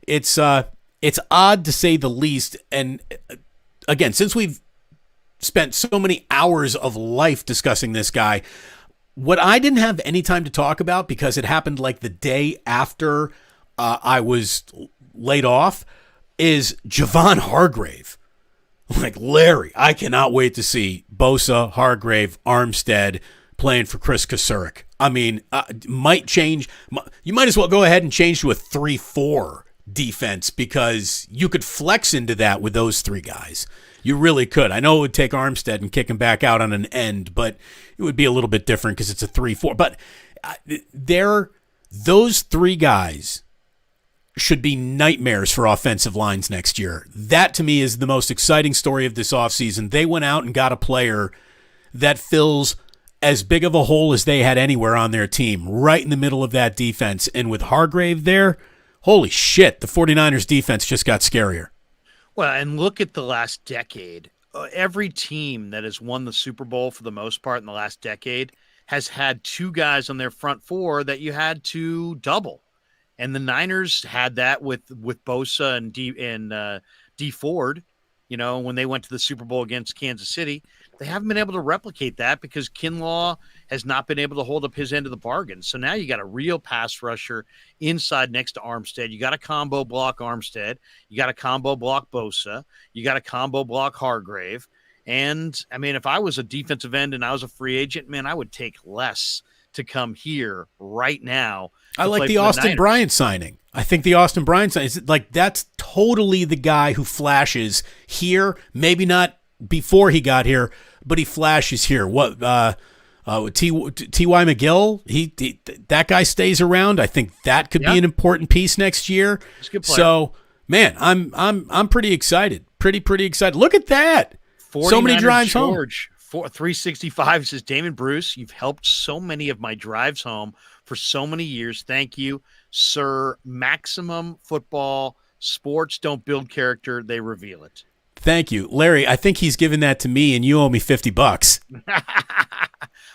it's odd to say the least. And again, since we've spent so many hours of life discussing this guy, what I didn't have any time to talk about because it happened like the day after I was laid off is Javon Hargrave. Like, Larry, I cannot wait to see Bosa, Hargrave, Armstead playing for Chris Kasurik. I mean, might change. You might as well go ahead and change to a 3-4 defense because you could flex into that with those 3 guys. You really could. I know it would take Armstead and kick him back out on an end, but it would be a little bit different because it's a 3-4. But those 3 guys should be nightmares for offensive lines next year. That, to me, is the most exciting story of this offseason. They went out and got a player that fills as big of a hole as they had anywhere on their team, right in the middle of that defense. And with Hargrave there, holy shit, the 49ers defense just got scarier.
Well, and look at the last decade. Every team that has won the Super Bowl for the most part in the last decade has had 2 guys on their front 4 that you had to double. And the Niners had that with Bosa and D Ford, you know, when they went to the Super Bowl against Kansas City. They haven't been able to replicate that because Kinlaw has not been able to hold up his end of the bargain. So now you got a real pass rusher inside next to Armstead. You got a combo block Armstead. You got a combo block Bosa. You got a combo block Hargrave. And, I mean, if I was a defensive end and I was a free agent, man, I would take less to come here right now.
I like the Austin Bryant signing. I think the Austin Bryant signing is like that's totally the guy who flashes here. Maybe not before he got here, but he flashes here. What T.Y. McGill? That guy stays around. I think that could be an important piece next year.
He's a good player.
So, man, I'm pretty excited. Pretty excited. Look at that. So many drives
George, home. 365 says, Damon Bruce, you've helped so many of my drives home for so many years. Thank you, sir. Maximum football. Sports don't build character. They reveal it.
Thank you, Larry. I think he's given that to me, and you owe me $50.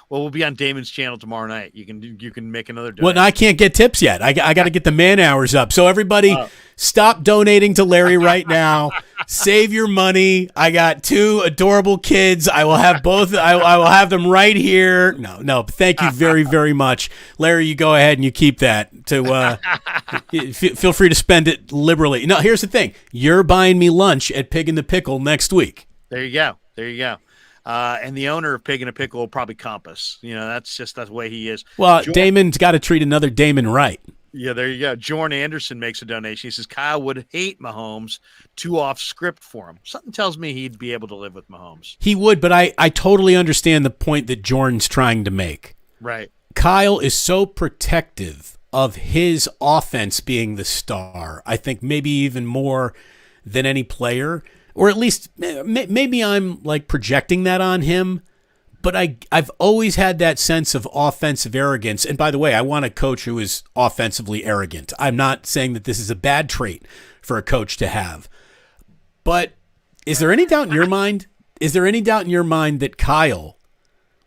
Well, we'll be on Damon's channel tomorrow night. You can make another donation.
Well, I can't get tips yet. I got to get the man hours up. So everybody, stop donating to Larry right now. Save your money. I got 2 adorable kids. I will have both. I will have them right here. No. Thank you very, very much, Larry. You go ahead and you keep that. To feel free to spend it liberally. No, here's the thing. You're buying me lunch at Pig and the Pickle next week.
There you go. And the owner of Pig and a Pickle will probably compass. You know, that's the way he is.
Well, Damon's got to treat another Damon right.
Yeah, there you go. Jordan Anderson makes a donation. He says, Kyle would hate Mahomes, too off script for him. Something tells me he'd be able to live with Mahomes.
He would, but I totally understand the point that Jordan's trying to make.
Right.
Kyle is so protective of his offense being the star. I think maybe even more than any player. Or at least maybe I'm like projecting that on him, but I've always had that sense of offensive arrogance. And by the way, I want a coach who is offensively arrogant. I'm not saying that this is a bad trait for a coach to have. But is there any doubt in your mind? Is there any doubt in your mind that Kyle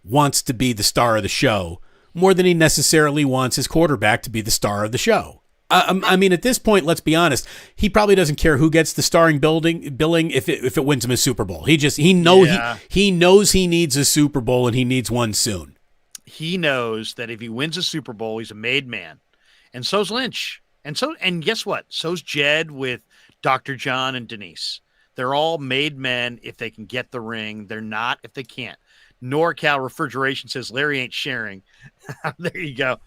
wants to be the star of the show more than he necessarily wants his quarterback to be the star of the show? I mean, at this point, let's be honest. He probably doesn't care who gets the starring billing if it wins him a Super Bowl. He knows he needs a Super Bowl and he needs one soon.
He knows that if he wins a Super Bowl, he's a made man, and so's Lynch, and guess what? So's Jed with Dr. John and Denise. They're all made men if they can get the ring. They're not if they can't. NorCal Refrigeration says Larry ain't sharing. There you go.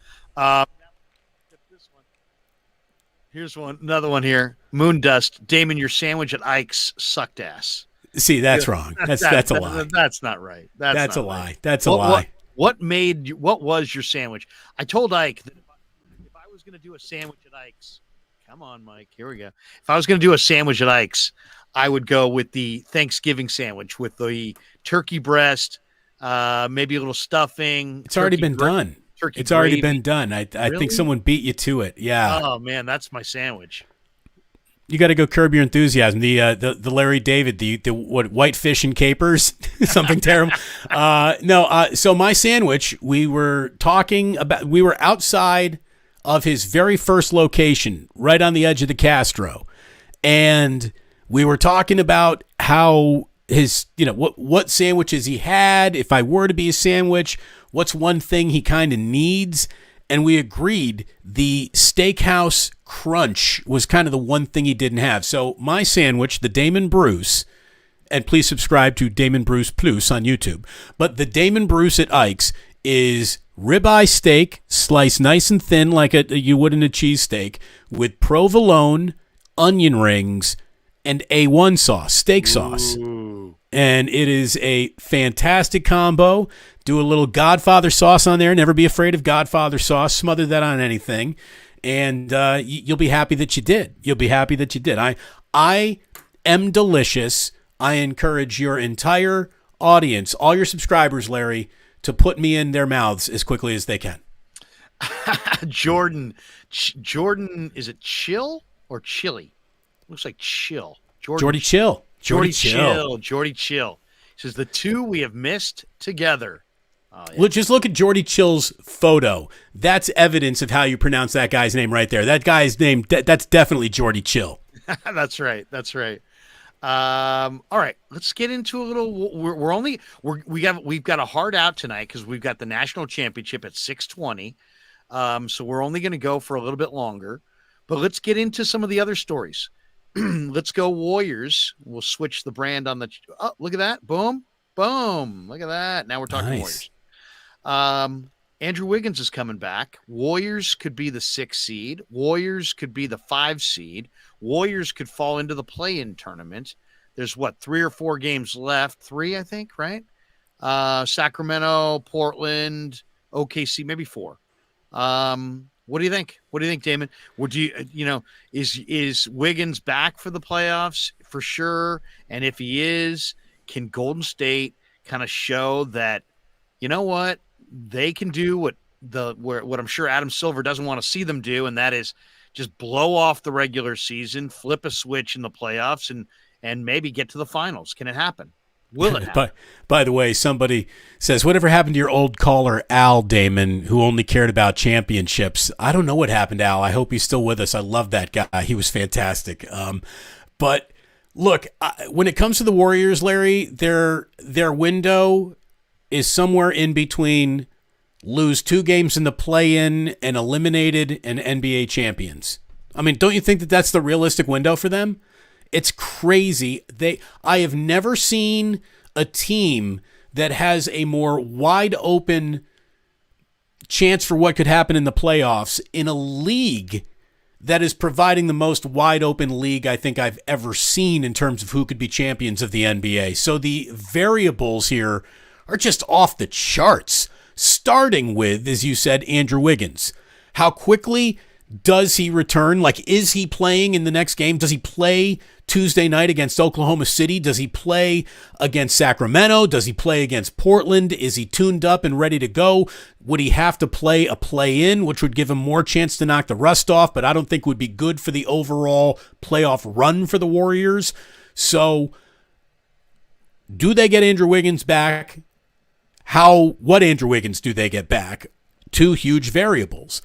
Here's another one here. Moondust. Damon, your sandwich at Ike's sucked ass.
See, that's wrong. That's a lie.
That's not right. That's
a
not
lie.
Right.
That's a lie.
What was your sandwich? I told Ike that if I was going to do a sandwich at Ike's, come on, Mike, here we go. If I was going to do a sandwich at Ike's, I would go with the Thanksgiving sandwich with the turkey breast, maybe a little stuffing.
It's already been
gravy,
done.
Turkey
It's already
gravy.
been done. I
Really?
think someone beat you to it. Yeah.
Oh man, that's my sandwich.
You got to go Curb Your Enthusiasm. The Larry David, the what, whitefish and capers, something terrible. No. So my sandwich, we were outside of his very first location, right on the edge of the Castro, and we were talking about how his, what sandwiches he had. If I were to be a sandwich, what's one thing he kind of needs? And we agreed the steakhouse crunch was kind of the one thing he didn't have. So my sandwich, the Damon Bruce, and please subscribe to Damon Bruce Plus on YouTube. But the Damon Bruce at Ike's is ribeye steak, sliced nice and thin like you would in a cheesesteak, with provolone, onion rings, and A1 sauce, steak sauce.
Ooh.
And it is a fantastic combo. Do a little Godfather sauce on there. Never be afraid of Godfather sauce. Smother that on anything. And you'll be happy that you did. You'll be happy that you did. I am delicious. I encourage your entire audience, all your subscribers, Larry, to put me in their mouths as quickly as they can.
Jordan, is it chill or chili? Looks like chill.
Jordy Chill.
Jordy Chill. He says the two we have missed together. Oh, yeah.
Just look at Jordy Chill's photo. That's evidence of how you pronounce that guy's name right there. That guy's name, that's definitely Jordy Chill.
That's right. All right, let's get into a little. We've got a hard out tonight because we've got the national championship at 6:20. So we're only going to go for a little bit longer, but let's get into some of the other stories. Let's go Warriors. We'll switch the brand on the. Oh, look at that! Boom. Look at that. Now we're talking
Nice.
Warriors. Andrew Wiggins is coming back. Warriors could be the 6 seed. Warriors could be the 5 seed. Warriors could fall into the play-in tournament. There's 3 or 4 games left. 3, I think, right? Sacramento, Portland, OKC, maybe 4. What do you think? What do you think, Damon? Would is Wiggins back for the playoffs for sure? And if he is, can Golden State kind of show that, you know what, they can do what I'm sure Adam Silver doesn't want to see them do, and that is just blow off the regular season, flip a switch in the playoffs, and maybe get to the finals. Can it happen? Will it happen?
By the way, somebody says, whatever happened to your old caller, Al Damon, who only cared about championships? I don't know what happened, Al. I hope he's still with us. I love that guy. He was fantastic. But look, when it comes to the Warriors, Larry, their window is somewhere in between lose 2 games in the play-in and eliminated and NBA champions. I mean, don't you think that that's the realistic window for them? It's crazy. I have never seen a team that has a more wide open chance for what could happen in the playoffs in a league that is providing the most wide open league I think I've ever seen in terms of who could be champions of the NBA. So the variables here are just off the charts, starting with, as you said, Andrew Wiggins. How quickly does he return? Like, is he playing in the next game? Does he play Tuesday night against Oklahoma City? Does he play against Sacramento? Does he play against Portland? Is he tuned up and ready to go? Would he have to play a play-in, which would give him more chance to knock the rust off, but I don't think would be good for the overall playoff run for the Warriors? So, do they get Andrew Wiggins back? What Andrew Wiggins do they get back? 2 huge variables.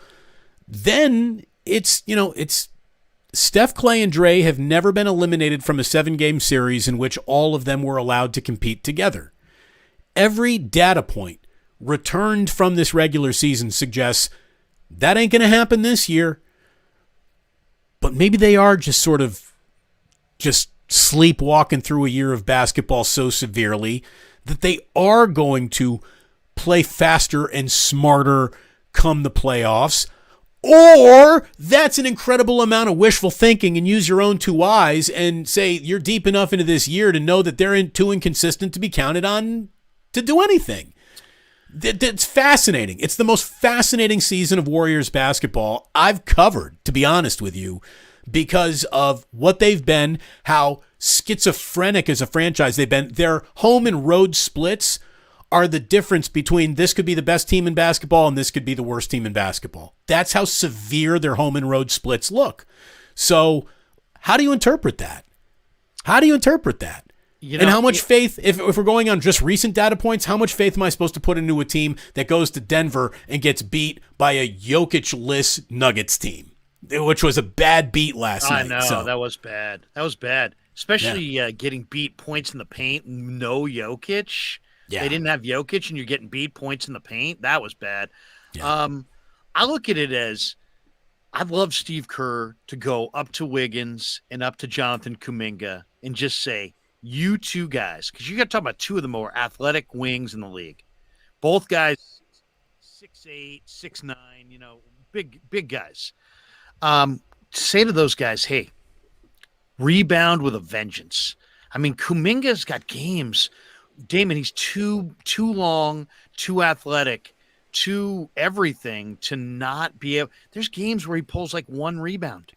Then it's Steph, Clay, and Dre have never been eliminated from a 7-game series in which all of them were allowed to compete together. Every data point returned from this regular season suggests that ain't going to happen this year. But maybe they are just sort of sleepwalking through a year of basketball so severely that they are going to play faster and smarter come the playoffs. Or that's an incredible amount of wishful thinking and use your own 2 eyes and say you're deep enough into this year to know that they're too inconsistent to be counted on to do anything. It's fascinating. It's the most fascinating season of Warriors basketball I've covered, to be honest with you, because of what they've been, how schizophrenic as a franchise they've been. Their home and road splits are the difference between this could be the best team in basketball and this could be the worst team in basketball. That's how severe their home and road splits look. So how do you interpret that? And how much faith, if we're going on just recent data points, how much faith am I supposed to put into a team that goes to Denver and gets beat by a Jokic-less Nuggets team, which was a bad beat last night?
I know, that was bad. Especially getting beat points in the paint, no Jokic.
Yeah.
They didn't have Jokic, and you're getting beat points in the paint. That was bad.
Yeah.
I look at it as I'd love Steve Kerr to go up to Wiggins and up to Jonathan Kuminga and just say, you two guys, because you got to talk about two of the more athletic wings in the league. Both guys, 6'8", 6'9", big guys. Say to those guys, hey, rebound with a vengeance. I mean, Kuminga's got games. Damon, he's too long, too athletic, too everything to not be able. There's games where he pulls like 1 rebound,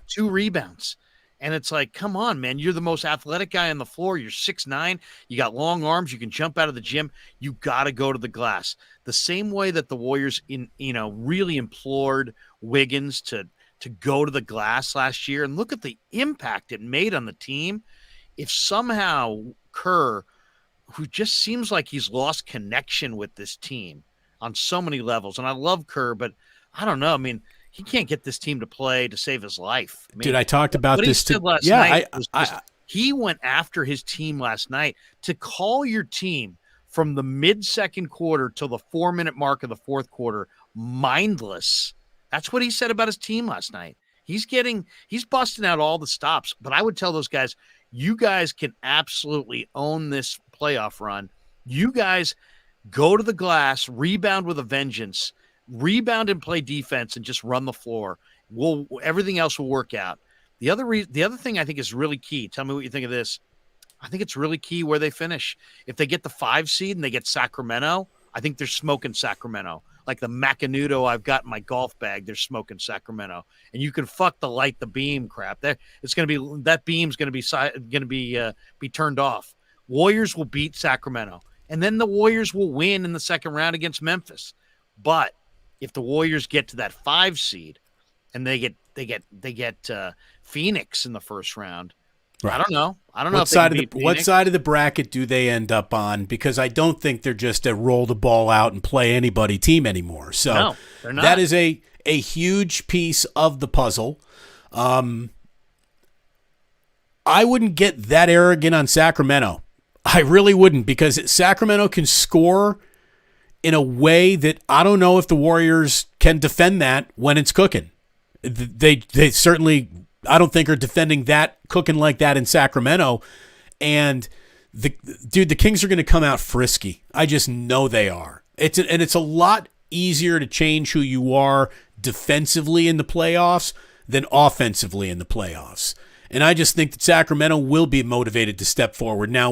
2 rebounds. And it's like, come on, man, you're the most athletic guy on the floor. You're 6'9", you got long arms, you can jump out of the gym. You got to go to the glass. The same way that the Warriors really implored Wiggins to go to the glass last year, and look at the impact it made on the team. If somehow Kerr, who just seems like he's lost connection with this team on so many levels, and I love Kerr, but I don't know. I mean, he can't get this team to play to save his life. I mean,
dude, I talked about this
last night. He went after his team last night. To call your team from the mid-second quarter till the 4-minute mark of the fourth quarter mindless. That's what he said about his team last night. He's busting out all the stops, but I would tell those guys, you guys can absolutely own this playoff run. You guys go to the glass, rebound with a vengeance, rebound and play defense, and just run the floor. Everything else will work out. The other thing I think is really key. Tell me what you think of this. I think it's really key where they finish. If they get the 5 seed and they get Sacramento, I think they're smoking Sacramento. Like the Macanudo I've got in my golf bag, they're smoking Sacramento. And you can fuck the light the beam crap. That beam's going to be turned off. Warriors will beat Sacramento, and then the Warriors will win in the second round against Memphis. But if the Warriors get to that 5 seed and they get Phoenix in the first round, right. I don't know.
What side of the bracket do they end up on? Because I don't think they're just a roll the ball out and play anybody team anymore. So
no, they're not.
That is a huge piece of the puzzle. I wouldn't get that arrogant on Sacramento. I really wouldn't, because Sacramento can score in a way that I don't know if the Warriors can defend that when it's cooking. They certainly, I don't think, are defending that cooking like that in Sacramento. And the Kings are going to come out frisky. I just know they are. It's a lot easier to change who you are defensively in the playoffs than offensively in the playoffs. And I just think that Sacramento will be motivated to step forward. Now,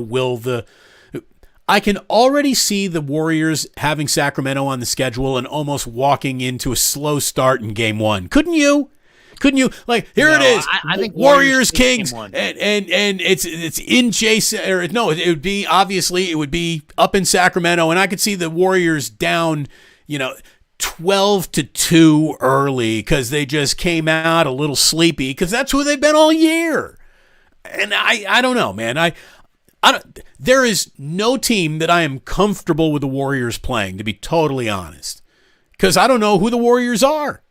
I can already see the Warriors having Sacramento on the schedule and almost walking into a slow start in game 1. Couldn't you? Like, here it is.
I think
Warriors Kings, and it's in Jason, or no, it would be, obviously it would be up in Sacramento, and I could see the Warriors down, 12-2 early because they just came out a little sleepy, because that's who they've been all year. And I don't know, man. There is no team that I am comfortable with the Warriors playing, to be totally honest, because I don't know who the Warriors are.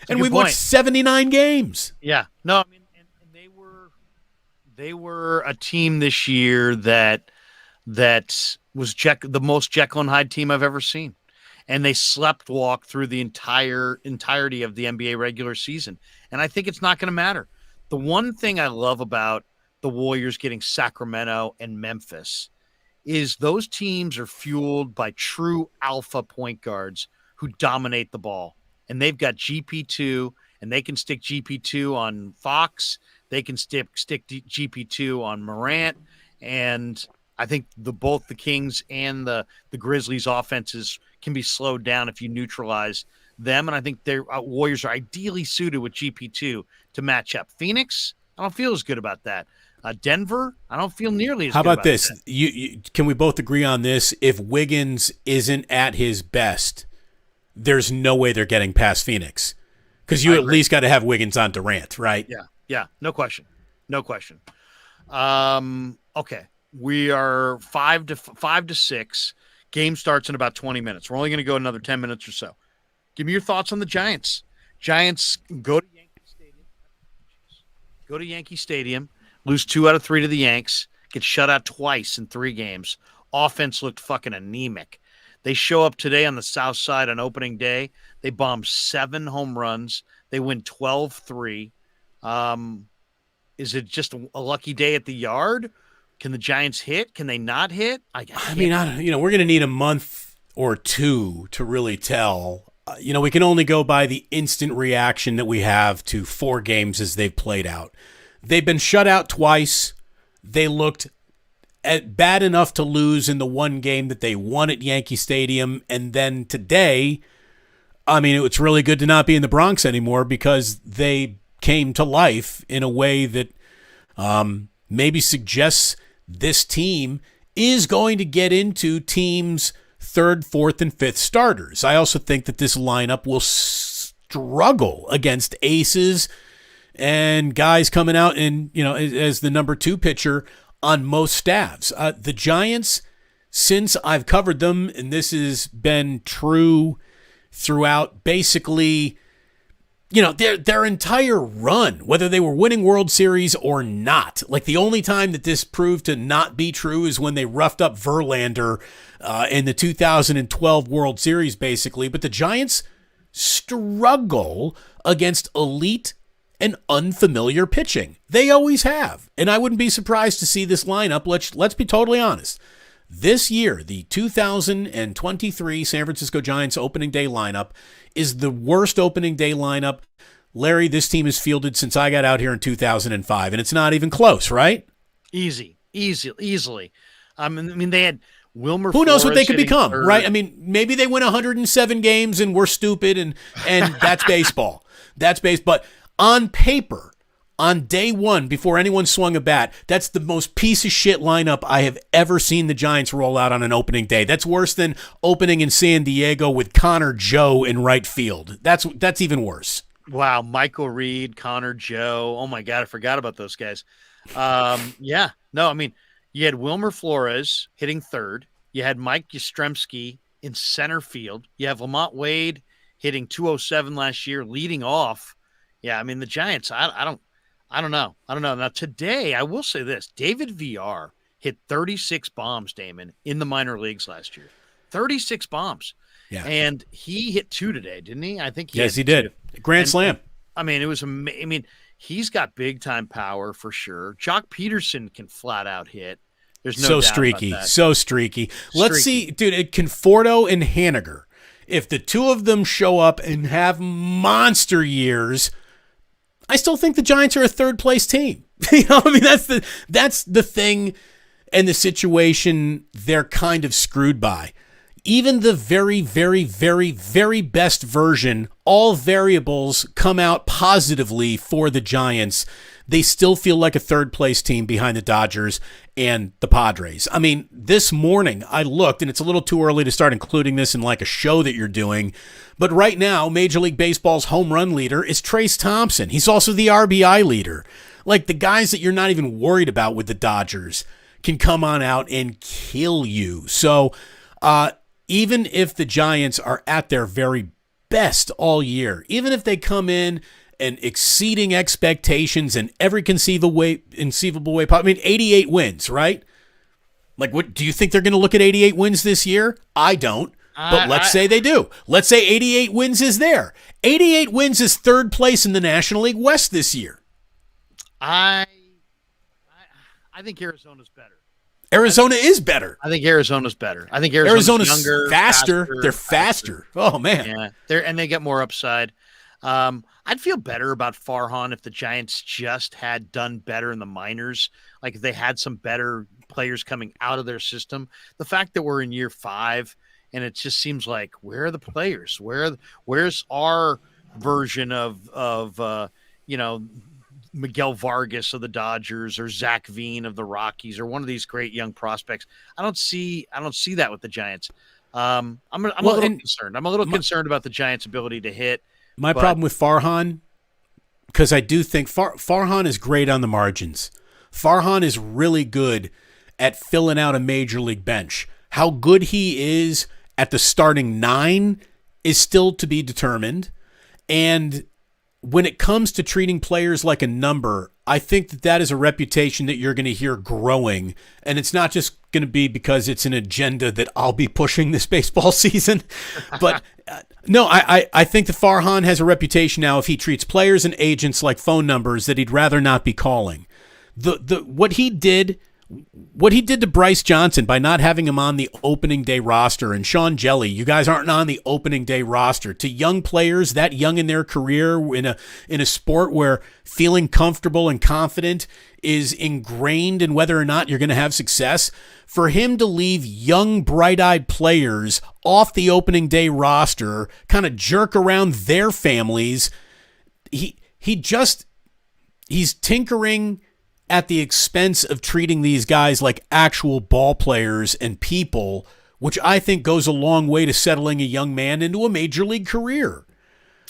And we've watched 79 games.
Yeah. No, I mean, and they were a team this year that was the most Jekyll and Hyde team I've ever seen. And they sleptwalked through the entirety of the NBA regular season. And I think it's not going to matter. The one thing I love about the Warriors getting Sacramento and Memphis is those teams are fueled by true alpha point guards who dominate the ball. And they've got GP2, and they can stick GP2 on Fox. They can stick GP2 on Morant. And I think both the Kings and the Grizzlies offenses can be slowed down if you neutralize them. And I think their Warriors are ideally suited with GP2 to match up. Phoenix, I don't feel as good about that. Denver, I don't feel nearly as
How
good
about
about
this?
that.
Can we both agree on this? If Wiggins isn't at his best, there's no way they're getting past Phoenix, because you
I
at
agree.
least got to have Wiggins on Durant, right?
Yeah, no question. No question. Okay. We are 5-6. Game starts in about 20 minutes. We're only going to go another 10 minutes or so. Give me your thoughts on the Giants. Giants go to Yankee Stadium. Lose 2 out of 3 to the Yanks, get shut out twice in 3 games. Offense looked fucking anemic. They show up today on the South Side on opening day. They bomb 7 home runs. They win 12-3. Is it just a lucky day at the yard? Can the Giants hit? Can they not hit?
I mean, we're going to need a month or two to really tell. We can only go by the instant reaction that we have to 4 games as they've played out. They've been shut out twice. They looked bad enough to lose in the 1 game that they won at Yankee Stadium. And then today, I mean, it's really good to not be in the Bronx anymore, because they came to life in a way that maybe suggests this team is going to get into teams' 3rd, 4th, and 5th starters. I also think that this lineup will struggle against aces and guys coming out and, as the number 2 pitcher on most staffs. The Giants, since I've covered them, and this has been true throughout basically, their entire run, whether they were winning World Series or not. Like, the only time that this proved to not be true is when they roughed up Verlander in the 2012 World Series, basically. But the Giants struggle against elite and unfamiliar pitching. They always have. And I wouldn't be surprised to see this lineup. Let's be totally honest. This year, the 2023 San Francisco Giants opening day lineup is the worst opening day lineup, Larry, this team has fielded since I got out here in 2005, and it's not even close, right?
Easily. I mean, they had Wilmer.
Who knows what they could become,
3rd.
right? I mean, maybe they win 107 games and we're stupid, and that's baseball. That's baseball. But on paper, on day 1, before anyone swung a bat, that's the most piece of shit lineup I have ever seen the Giants roll out on an opening day. That's worse than opening in San Diego with Connor Joe in right field. That's even worse.
Wow, Michael Reed, Connor Joe. Oh my God, I forgot about those guys. Yeah, no, I mean, you had Wilmer Flores hitting 3rd. You had Mike Yastrzemski in center field. You have Lamont Wade hitting 207 last year, leading off. Yeah, I mean, the Giants, I don't know. Now, today, I will say this. David VR hit 36 bombs, Damon, in the minor leagues last year. 36 bombs.
Yeah.
And he hit 2 today, didn't he? I think
he did. Grand slam.
I mean, it was amazing. I mean, he's got big-time power for sure. Jock Peterson can flat-out hit. There's no doubt
streaky.
about that.
So streaky. Let's see, dude, Conforto and Haniger, if the 2 of them show up and have monster years, I still think the Giants are a 3rd place team. I mean, that's the thing and the situation they're kind of screwed by. Even the very, very, very, very best version, all variables come out positively for the Giants. They still feel like a 3rd place team behind the Dodgers and the Padres. I mean, this morning I looked, and it's a little too early to start including this in like a show that you're doing, but right now Major League Baseball's home run leader is Trace Thompson. He's also the RBI leader. Like, the guys that you're not even worried about with the Dodgers can come on out and kill you. So, even if the Giants are at their very best all year, even if they come in and exceeding expectations in every conceivable way, I mean, 88 wins, right? Like, what do you think they're going to look at 88 wins this year? I don't, but let's say they do. Let's say 88 wins is there. 88 wins is 3rd place in the National League West this year.
I think Arizona's better.
Arizona is better.
I think Arizona's better. I think
Arizona's
younger,
faster. They're faster. Oh man.
Yeah, and they get more upside. I'd feel better about Farhan if the Giants just had done better in the minors. Like, if they had some better players coming out of their system. The fact that we're in year 5 and it just seems like, where are the players? Where's our version of Miguel Vargas of the Dodgers or Zach Veen of the Rockies or one of these great young prospects. I don't see that with the Giants. I'm a little concerned. I'm a little concerned about the Giants' ability to hit.
My problem with Farhan, because I do think Farhan is great on the margins. Farhan is really good at filling out a major league bench. How good he is at the starting 9 is still to be determined. And when it comes to treating players like a number, I think that is a reputation that you're going to hear growing. And it's not just going to be because it's an agenda that I'll be pushing this baseball season. But no, I think that Farhan has a reputation now if he treats players and agents like phone numbers that he'd rather not be calling. What he did to Bryce Johnson by not having him on the opening day roster, and Sean Jelly, you guys aren't on the opening day roster, to young players that young in their career in a sport where feeling comfortable and confident is ingrained in whether or not you're going to have success, for him to leave young bright-eyed players off the opening day roster, kind of jerk around their families, he's tinkering at the expense of treating these guys like actual ball players and people, which I think goes a long way to settling a young man into a major league career.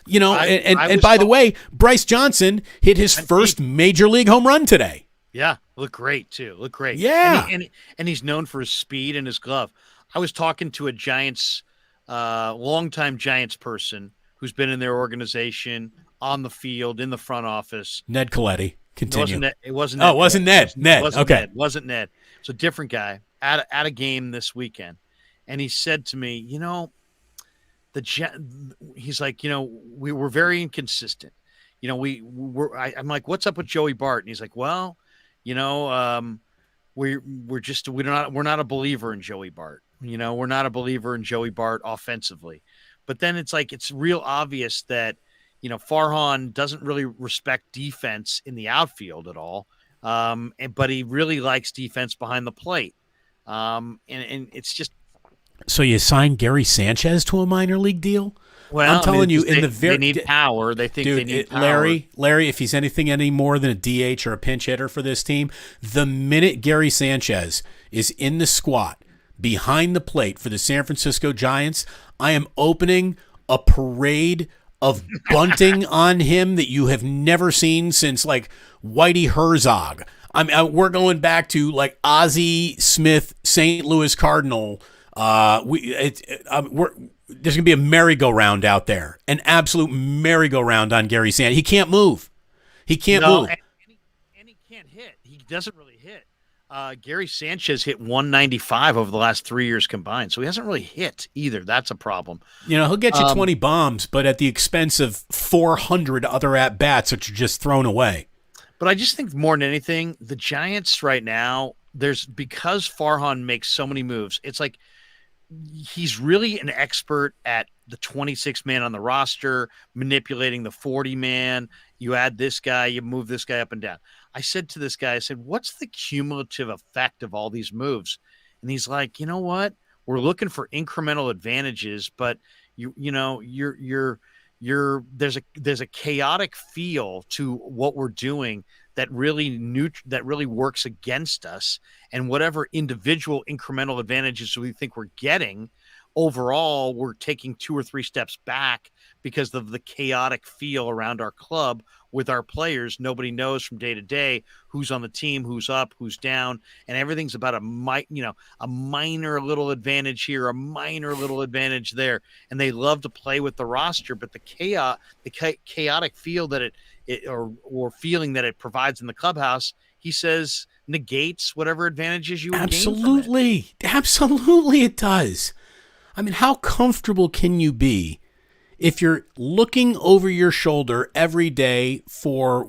You know, and by the way, Bryce Johnson hit his first major league home run today.
Yeah, look great too. Look great.
Yeah,
and he's known for his speed and his glove. I was talking to a Giants, longtime Giants person who's been in their organization, on the field, in the front office.
Ned Coletti. Continue.
It wasn't Ned.
Oh, it wasn't Ned. Ned. Okay.
It wasn't Ned. It's a different guy at a game this weekend. And he said to me, you know, he's like, you know, we were very inconsistent. You know, I'm like, what's up with Joey Bart? And he's like, well, you know, we're not a believer in Joey Bart. You know, we're not a believer in Joey Bart offensively. But then it's like, it's real obvious that, you know, Farhan doesn't really respect defense in the outfield at all, but he really likes defense behind the plate. And it's just. So
you signed Gary Sanchez to a minor league deal?
Well,
I'm telling you,
they need power. They think they need power.
Larry, if he's anything any more than a DH or a pinch hitter for this team, the minute Gary Sanchez is in the squat behind the plate for the San Francisco Giants, I am opening a parade of bunting on him that you have never seen since like Whitey Herzog. We're going back to like Ozzie Smith, St. Louis Cardinal. There's gonna be a merry-go-round out there, an absolute merry-go-round on Gary Sanchez. He can't move. He can't move,
and he can't hit. He doesn't really hit. Gary Sanchez hit 195 over the last 3 years combined, so he hasn't really hit either. That's a problem.
You know, he'll get you 20 bombs, but at the expense of 400 other at-bats that are just thrown away.
But I just think more than anything, the Giants right now, because Farhan makes so many moves, it's like he's really an expert at the 26 man on the roster, manipulating the 40 man. You add this guy, you move this guy up and down. I said to this guy, I said, what's the cumulative effect of all these moves? And he's like, you know what? We're looking for incremental advantages, but there's a chaotic feel to what we're doing that really works against us. And whatever individual incremental advantages we think we're getting, overall, we're taking 2 or 3 steps back because of the chaotic feel around our club with our players. Nobody knows from day to day who's on the team, who's up, who's down, and everything's about a minor little advantage here, a minor little advantage there. And they love to play with the roster, but the chaotic feel that or feeling that it provides in the clubhouse, he says, negates whatever advantages you would gain from it.
Absolutely it does. I mean, how comfortable can you be if you're looking over your shoulder every day for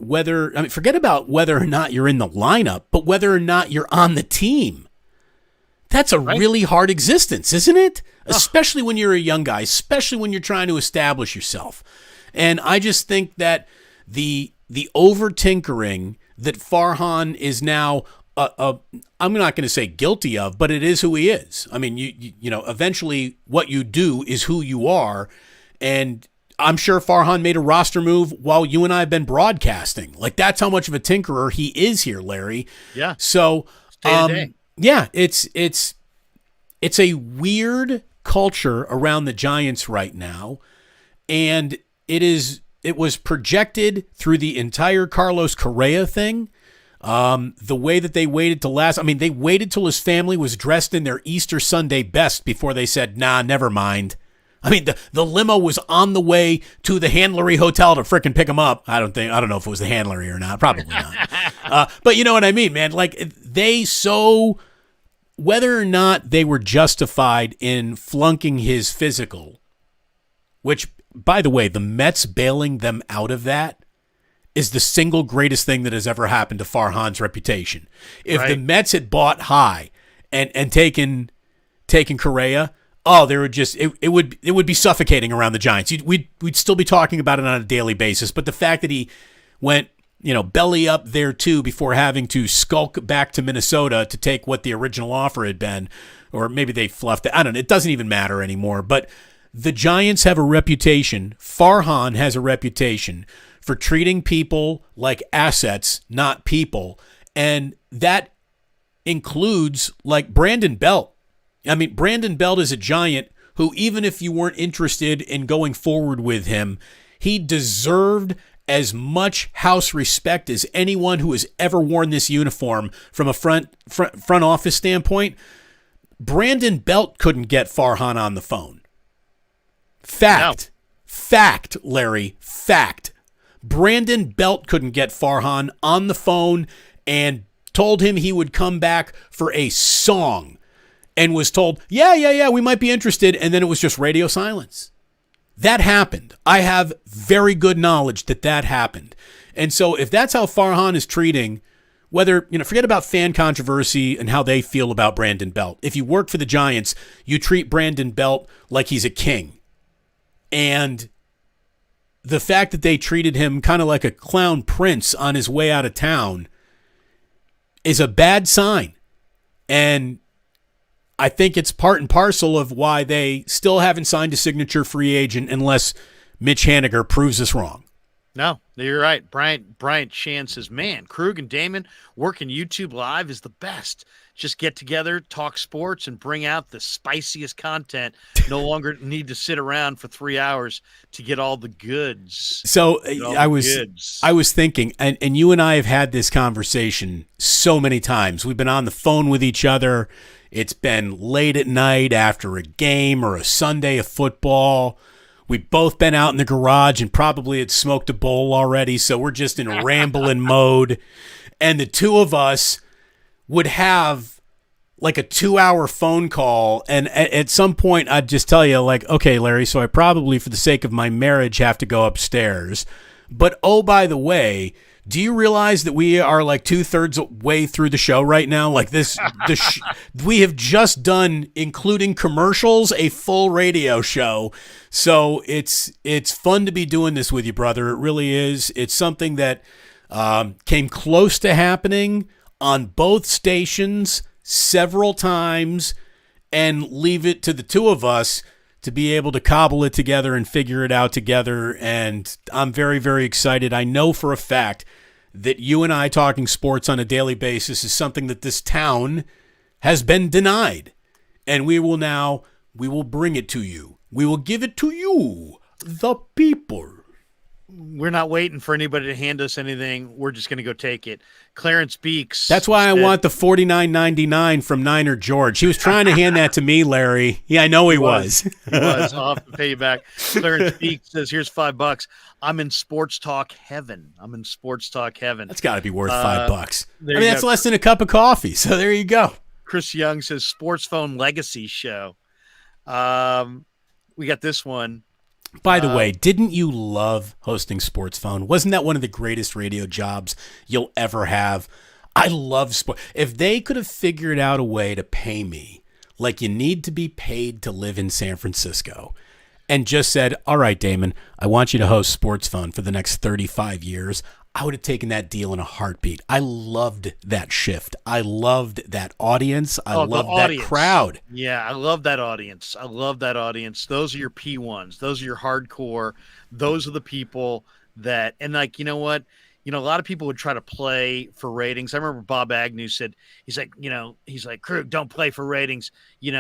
forget about whether or not you're in the lineup, but whether or not you're on the team? That's a really hard existence, isn't it? Especially when you're a young guy, especially when you're trying to establish yourself. And I just think that the over-tinkering that Farhan is now I'm not going to say guilty of, but it is who he is. I mean, you know, eventually what you do is who you are. And I'm sure Farhan made a roster move while you and I have been broadcasting. Like, that's how much of a tinkerer he is here, Larry.
Yeah.
So,
Day to day.
yeah, it's a weird culture around the Giants right now, and it was projected through the entire Carlos Correa thing. The way that they waited till they waited till his family was dressed in their Easter Sunday best before they said, nah, never mind. I mean, the limo was on the way to the Handlery Hotel to frickin' pick him up. I don't know if it was the Handlery or not. Probably not. But you know what I mean, man? Like, whether or not they were justified in flunking his physical, which, by the way, the Mets bailing them out of that is the single greatest thing that has ever happened to Farhan's reputation. If the Mets had bought high and taken Correa, there would just it would be suffocating around the Giants. We'd still be talking about it on a daily basis. But the fact that he went belly up there too before having to skulk back to Minnesota to take what the original offer had been, or maybe they fluffed it. I don't know. It doesn't even matter anymore. But the Giants have a reputation. Farhan has a reputation for treating people like assets, not people. And that includes like Brandon Belt. I mean, Brandon Belt is a Giant who, even if you weren't interested in going forward with him, he deserved as much house respect as anyone who has ever worn this uniform from a front office standpoint. Brandon Belt couldn't get Farhan on the phone. Fact. No. Fact, Larry. Fact. Brandon Belt couldn't get Farhan on the phone and told him he would come back for a song and was told, yeah, we might be interested. And then it was just radio silence. That happened. I have very good knowledge that happened. And so if that's how Farhan is treating, whether, forget about fan controversy and how they feel about Brandon Belt. If you work for the Giants, you treat Brandon Belt like he's a king. And the fact that they treated him kind of like a clown prince on his way out of town is a bad sign. And I think it's part and parcel of why they still haven't signed a signature free agent unless Mitch Haniger proves us wrong.
No, you're right. Bryant Shan says, man, Krueg and Damon working YouTube Live is the best. Just get together, talk sports, and bring out the spiciest content. No longer need to sit around for 3 hours to get all the goods.
So I was thinking, and you and I have had this conversation so many times. We've been on the phone with each other. It's been late at night after a game or a Sunday of football. We've both been out in the garage and probably had smoked a bowl already, so we're just in rambling mode. And the two of us would have like a 2-hour phone call, and at some point I'd just tell you, like, okay, Larry, so I probably, for the sake of my marriage, have to go upstairs. But, oh, by the way, do you realize that we are like 2/3 way through the show right now? Like we have just done, including commercials, a full radio show. So it's fun to be doing this with you, brother. It really is. It's something that came close to happening on both stations several times, and leave it to the two of us to be able to cobble it together and figure it out together. And I'm very, very excited. I know for a fact that you and I talking sports on a daily basis is something that this town has been denied. And we will bring it to you. We will give it to you, the people.
We're not waiting for anybody to hand us anything. We're just going to go take it. Clarence Beeks.
That's why I want the $49.99 from Niner George. He was trying to hand that to me, Larry. Yeah, I know he was.
He was. I'll have to pay you back. Clarence Beeks says, here's $5. I'm in sports talk heaven. That's got
to be worth $5. I mean, that's less than a cup of coffee. So there you go.
Chris Young says, Sports Phone Legacy Show. We got this one.
By the way, didn't you love hosting Sports Phone? Wasn't that one of the greatest radio jobs you'll ever have? I love sports. If they could have figured out a way to pay me like you need to be paid to live in San Francisco and just said, all right, Damon, I want you to host Sports Phone for the next 35 years, I would have taken that deal in a heartbeat. I loved that shift. I loved that audience. I loved that crowd.
Yeah, I love that audience. I love that audience. Those are your P1s. Those are your hardcore. Those are the people that, and like, you know what? You know, a lot of people would try to play for ratings. I remember Bob Agnew said, he's like, Krueg, don't play for ratings. You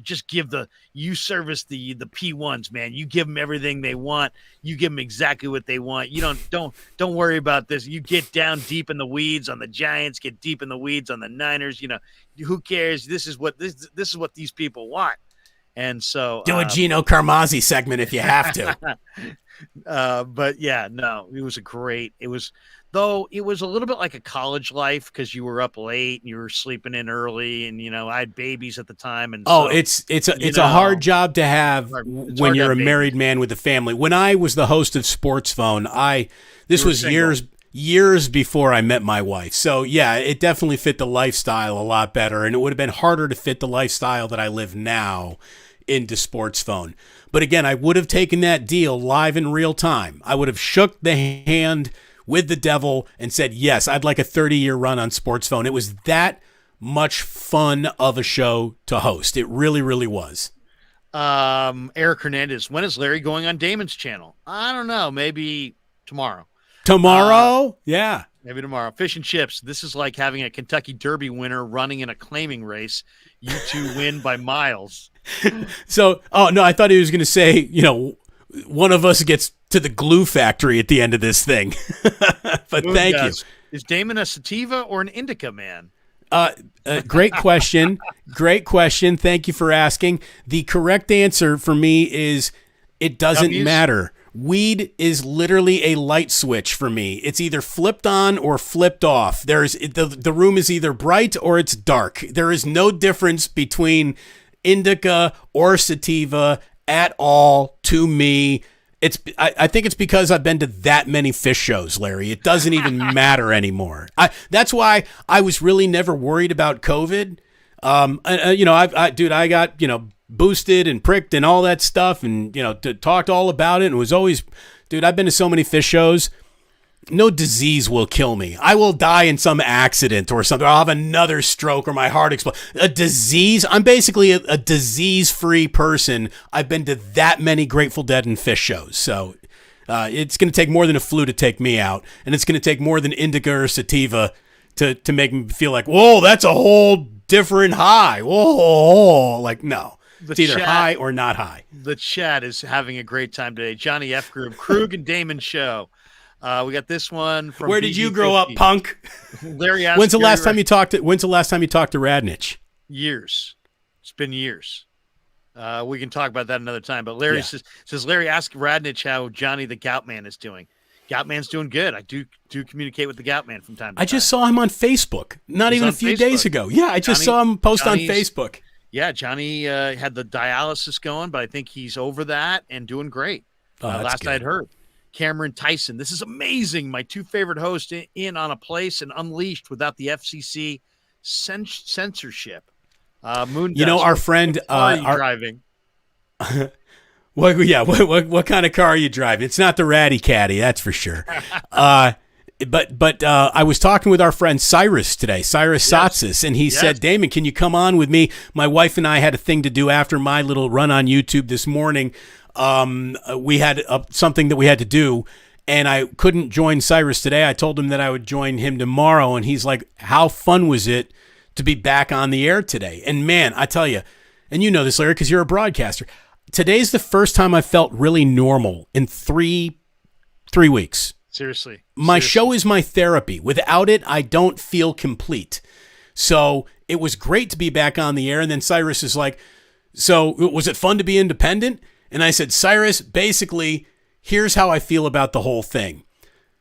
just give you service the P1s, man. You give them everything they want. You give them exactly what they want. You don't worry about this. You get down deep in the weeds on the Giants, get deep in the weeds on the Niners. Who cares? This is what these people want. And so
do a Gino Carmazzi segment if you have to.
But yeah, no, it was it was a little bit like a college life because you were up late and you were sleeping in early, and I had babies at the time, and
it's a hard job to have when you're a married man with a family. When I was the host of Sports Phone, this was years before I met my wife. So yeah, it definitely fit the lifestyle a lot better, and it would have been harder to fit the lifestyle that I live now into Sports Phone. But again, I would have taken that deal live in real time. I would have shook the hand with the devil and said, yes, I'd like a 30-year run on Sports Phone. It was that much fun of a show to host. It really, really was.
Eric Hernandez, when is Larry going on Damon's channel? I don't know. Maybe tomorrow.
Tomorrow? Yeah.
Maybe tomorrow. Fish and chips. This is like having a Kentucky Derby winner running in a claiming race. You two win by miles.
So, no, I thought he was going to say, one of us gets to the glue factory at the end of this thing. But thank you.
Is Damon a sativa or an indica man?
Great question. Great question. Thank you for asking. The correct answer for me is it doesn't matter. Weed is literally a light switch for me. It's either flipped on or flipped off. The room is either bright or it's dark. There is no difference between indica or sativa at all to me. I think it's because I've been to that many fish shows, Larry. It doesn't even matter anymore. That's why I was really never worried about COVID. I got, boosted and pricked and all that stuff, and talked all about it, and was always, I've been to so many fish shows. No disease will kill me. I will die in some accident or something. I'll have another stroke or my heart explode. A disease? I'm basically a disease-free person. I've been to that many Grateful Dead and fish shows, so it's going to take more than a flu to take me out, and it's going to take more than indica or sativa to make me feel like, whoa, that's a whole different high. Whoa, like no. It's either high or not high.
The chat is having a great time today. Johnny F. Group, Krueg and Damon show. We got this one from.
Where did you grow up, punk?
Larry asked.
When's the last time you talked to Radnich?
Years. It's been years. We can talk about that another time. But Larry says Larry asked Radnich how Johnny the Gout Man is doing. Gout Man's doing good. I do communicate with the Gout Man from time to time.
I just saw him on Facebook. Not even a few days ago. Yeah, I just saw him post on Facebook.
Yeah, Johnny had the dialysis going, but I think he's over that and doing great. Last I'd heard. Cameron Tyson, this is amazing. My two favorite hosts in on a place and unleashed without the FCC censorship. Moon.
Our friend.
Are you driving?
Well, yeah. What kind of car are you driving? It's not the Ratty Caddy, that's for sure. But I was talking with our friend Cyrus today, Cyrus Satsis, and he said, Damon, can you come on with me? My wife and I had a thing to do after my little run on YouTube this morning. We had something that we had to do, and I couldn't join Cyrus today. I told him that I would join him tomorrow, and he's like, how fun was it to be back on the air today? And man, I tell you, and you know this, Larry, because you're a broadcaster, today's the first time I felt really normal in three weeks.
Seriously.
My show is my therapy. Without it, I don't feel complete. So it was great to be back on the air. And then Cyrus is like, so was it fun to be independent? And I said, Cyrus, basically, here's how I feel about the whole thing.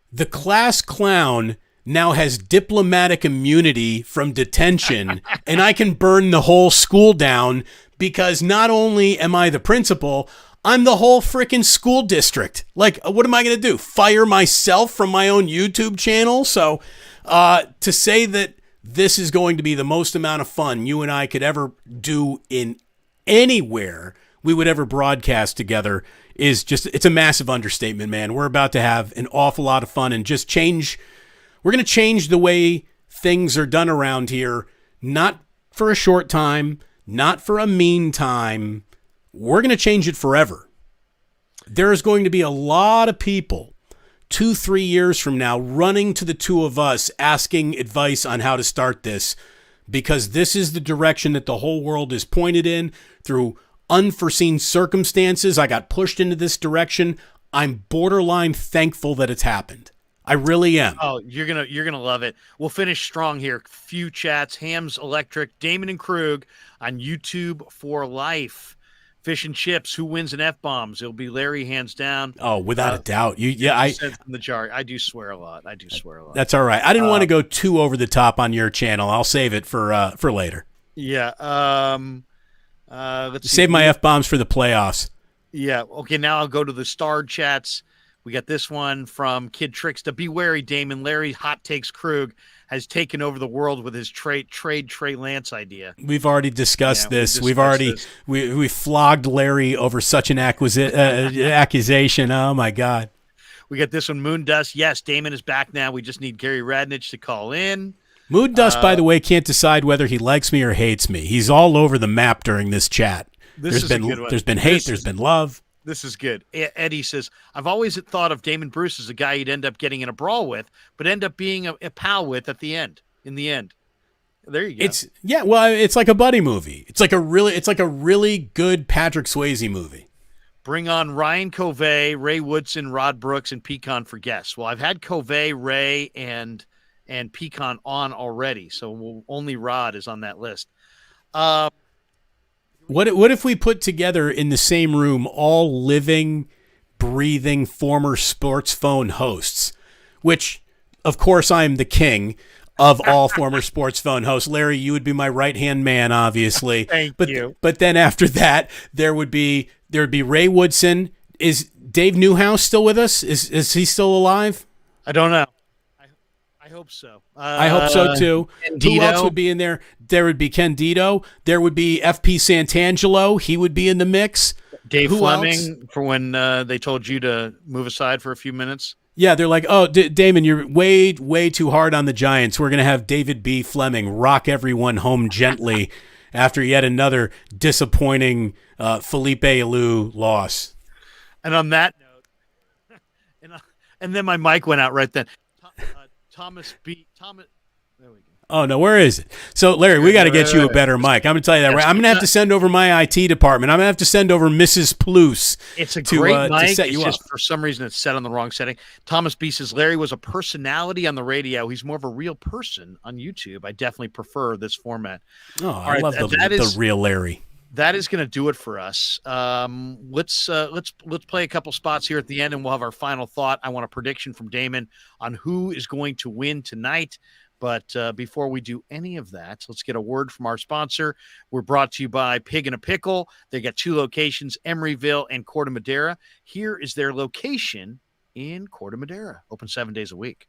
The class clown now has diplomatic immunity from detention, and I can burn the whole school down because not only am I the principal, I'm the whole freaking school district. Like, what am I going to do? Fire myself from my own YouTube channel? So to say that this is going to be the most amount of fun you and I could ever do in anywhere we would ever broadcast together is just, it's a massive understatement, man. We're about to have an awful lot of fun and just we're going to change the way things are done around here, not for a short time, not for a mean time. We're going to change it forever. There is going to be a lot of people 2-3 years from now running to the two of us asking advice on how to start this, because this is the direction that the whole world is pointed in through unforeseen circumstances. I got pushed into this direction. I'm borderline thankful that it's happened. I really am.
Oh, you're gonna love it. We'll finish strong here. Few chats. Hams Electric, Damon and Krueg on YouTube for life. Fish and chips. Who wins in F-bombs? It'll be Larry, hands down.
Oh, without a doubt.
I said from the jar. I do swear a lot.
That's all right. I didn't want to go too over the top on your channel. I'll save it for later.
Yeah. Let's
save my F-bombs for the playoffs.
Yeah. Okay. Now I'll go to the starred chats. We got this one from Kid Tricksta. Be wary, Damon. Larry hot takes Krueg has taken over the world with his trade Trey Lance idea.
We've already discussed this. We flogged Larry over such an accusation. Oh my God.
We got this one, Moondust. Yes, Damon is back now. We just need Gary Radnich to call in.
Moondust, by the way, can't decide whether he likes me or hates me. He's all over the map during this chat. There's been hate. There's been love.
This is good. Eddie says, I've always thought of Damon Bruce as a guy you'd end up getting in a brawl with, but end up being a pal with at the end. In the end. There you go.
It's like a buddy movie. It's like a really good Patrick Swayze movie.
Bring on Ryan Covey, Ray Woodson, Rod Brooks, and Pecan for guests. Well, I've had Covey, Ray, and Pecan on already, so only Rod is on that list.
What if we put together in the same room all living, breathing former sports phone hosts, which, of course, I'm the king of all former sports phone hosts. Larry, you would be my right-hand man, obviously.
Thank you.
But then after that, there would be Ray Woodson. Is Dave Newhouse still with us? Is he still alive?
I don't know. I hope so.
I hope so too.
Candido.
Who else would be in there? There would be Candido. There would be FP Santangelo. He would be in the mix.
Dave Fleming for when they told you to move aside for a few minutes.
Yeah, they're like, oh, Damon, you're way too hard on the Giants. We're going to have David B. Fleming rock everyone home gently after yet another disappointing Felipe Alou loss.
And on that note, and then my mic went out right then. Thomas. There we go.
Oh, no, where is it? So, Larry, we got to get you a better mic. I'm going to tell you that. Right? I'm going to have to send over my IT department. I'm going to have to send over Mrs. Plouse.
It's a great mic.
To set you
it's
up.
Just for some reason it's set on the wrong setting. Thomas B says, Larry was a personality on the radio. He's more of a real person on YouTube. I definitely prefer this format.
Oh, I love the real Larry.
That is going to do it for us. Let's play a couple spots here at the end, and we'll have our final thought. I want a prediction from Damon on who is going to win tonight. But before we do any of that, let's get a word from our sponsor. We're brought to you by Pig and a Pickle. They got 2 locations, Emeryville and Corte Madera. Here is their location in Corte Madera. Open 7 days a week.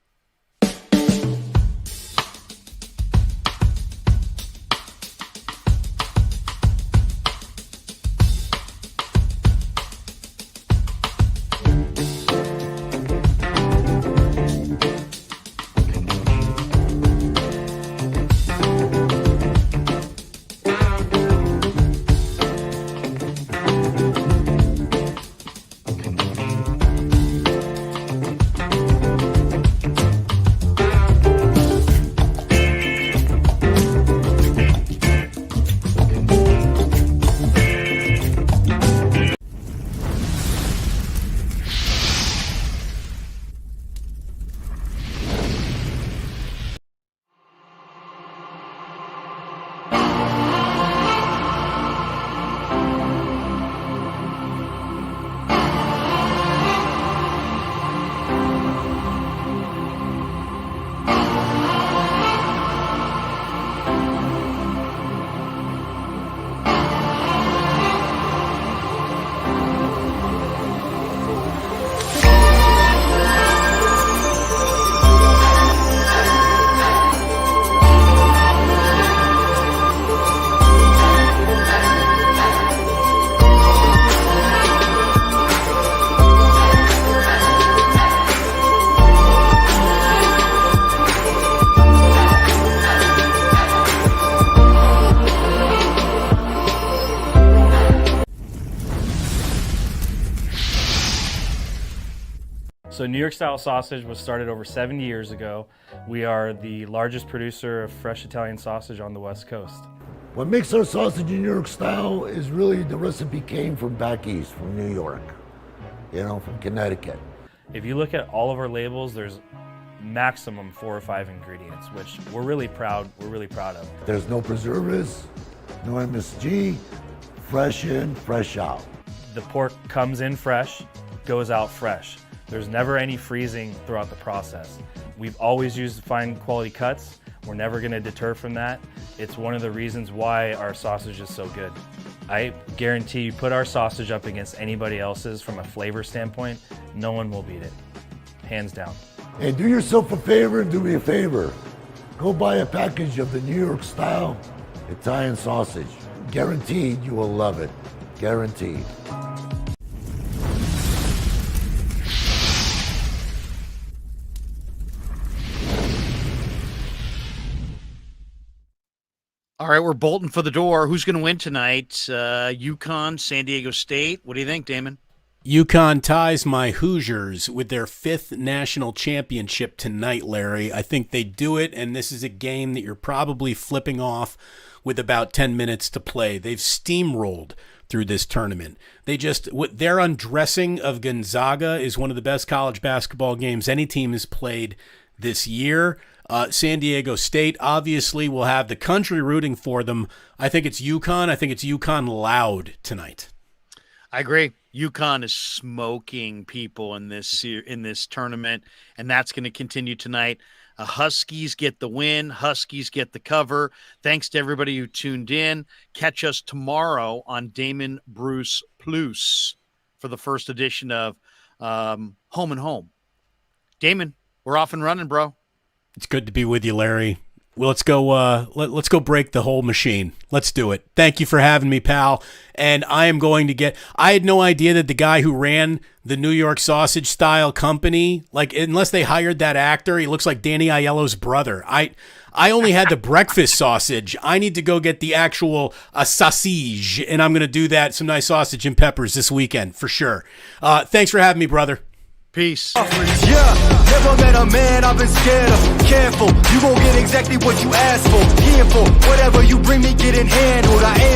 New York style sausage was started over 70 years ago. We are the largest producer of fresh Italian sausage on the West Coast.
What makes our sausage in New York style is really the recipe came from back east, from New York, from Connecticut.
If you look at all of our labels, there's maximum 4 or 5 ingredients, which we're really proud of.
There's no preservatives, no MSG, fresh in, fresh out.
The pork comes in fresh, goes out fresh. There's never any freezing throughout the process. We've always used fine quality cuts. We're never going to deter from that. It's one of the reasons why our sausage is so good. I guarantee you put our sausage up against anybody else's from a flavor standpoint, no one will beat it, hands down.
Hey, do yourself a favor and do me a favor. Go buy a package of the New York style Italian sausage. Guaranteed you will love it. Guaranteed.
All right, we're bolting for the door. Who's going to win tonight? UConn, San Diego State. What do you think, Damon?
UConn ties my Hoosiers with their 5th national championship tonight, Larry. I think they do it, and this is a game that you're probably flipping off with about 10 minutes to play. They've steamrolled through this tournament. Their undressing of Gonzaga is one of the best college basketball games any team has played this year. San Diego State obviously will have the country rooting for them. I think it's UConn. I think it's UConn loud tonight.
I agree. UConn is smoking people in this tournament, and that's going to continue tonight. Huskies get the win. Huskies get the cover. Thanks to everybody who tuned in. Catch us tomorrow on Damon Bruce Plus for the first edition of Home and Home. Damon, we're off and running, bro.
It's good to be with you, Larry. Well, let's go. Let's go break the whole machine. Let's do it. Thank you for having me, pal. And I am going to get. I had no idea that the guy who ran the New York sausage style company, unless they hired that actor, he looks like Danny Aiello's brother. I only had the breakfast sausage. I need to go get the actual sausage, and I'm going to do that. Some nice sausage and peppers this weekend for sure. Thanks for having me, brother.
Peace.
Yeah, never met a man I've been scared of. Careful, you gon' get exactly what you asked for. Here for whatever you bring me, getting handled. I answer.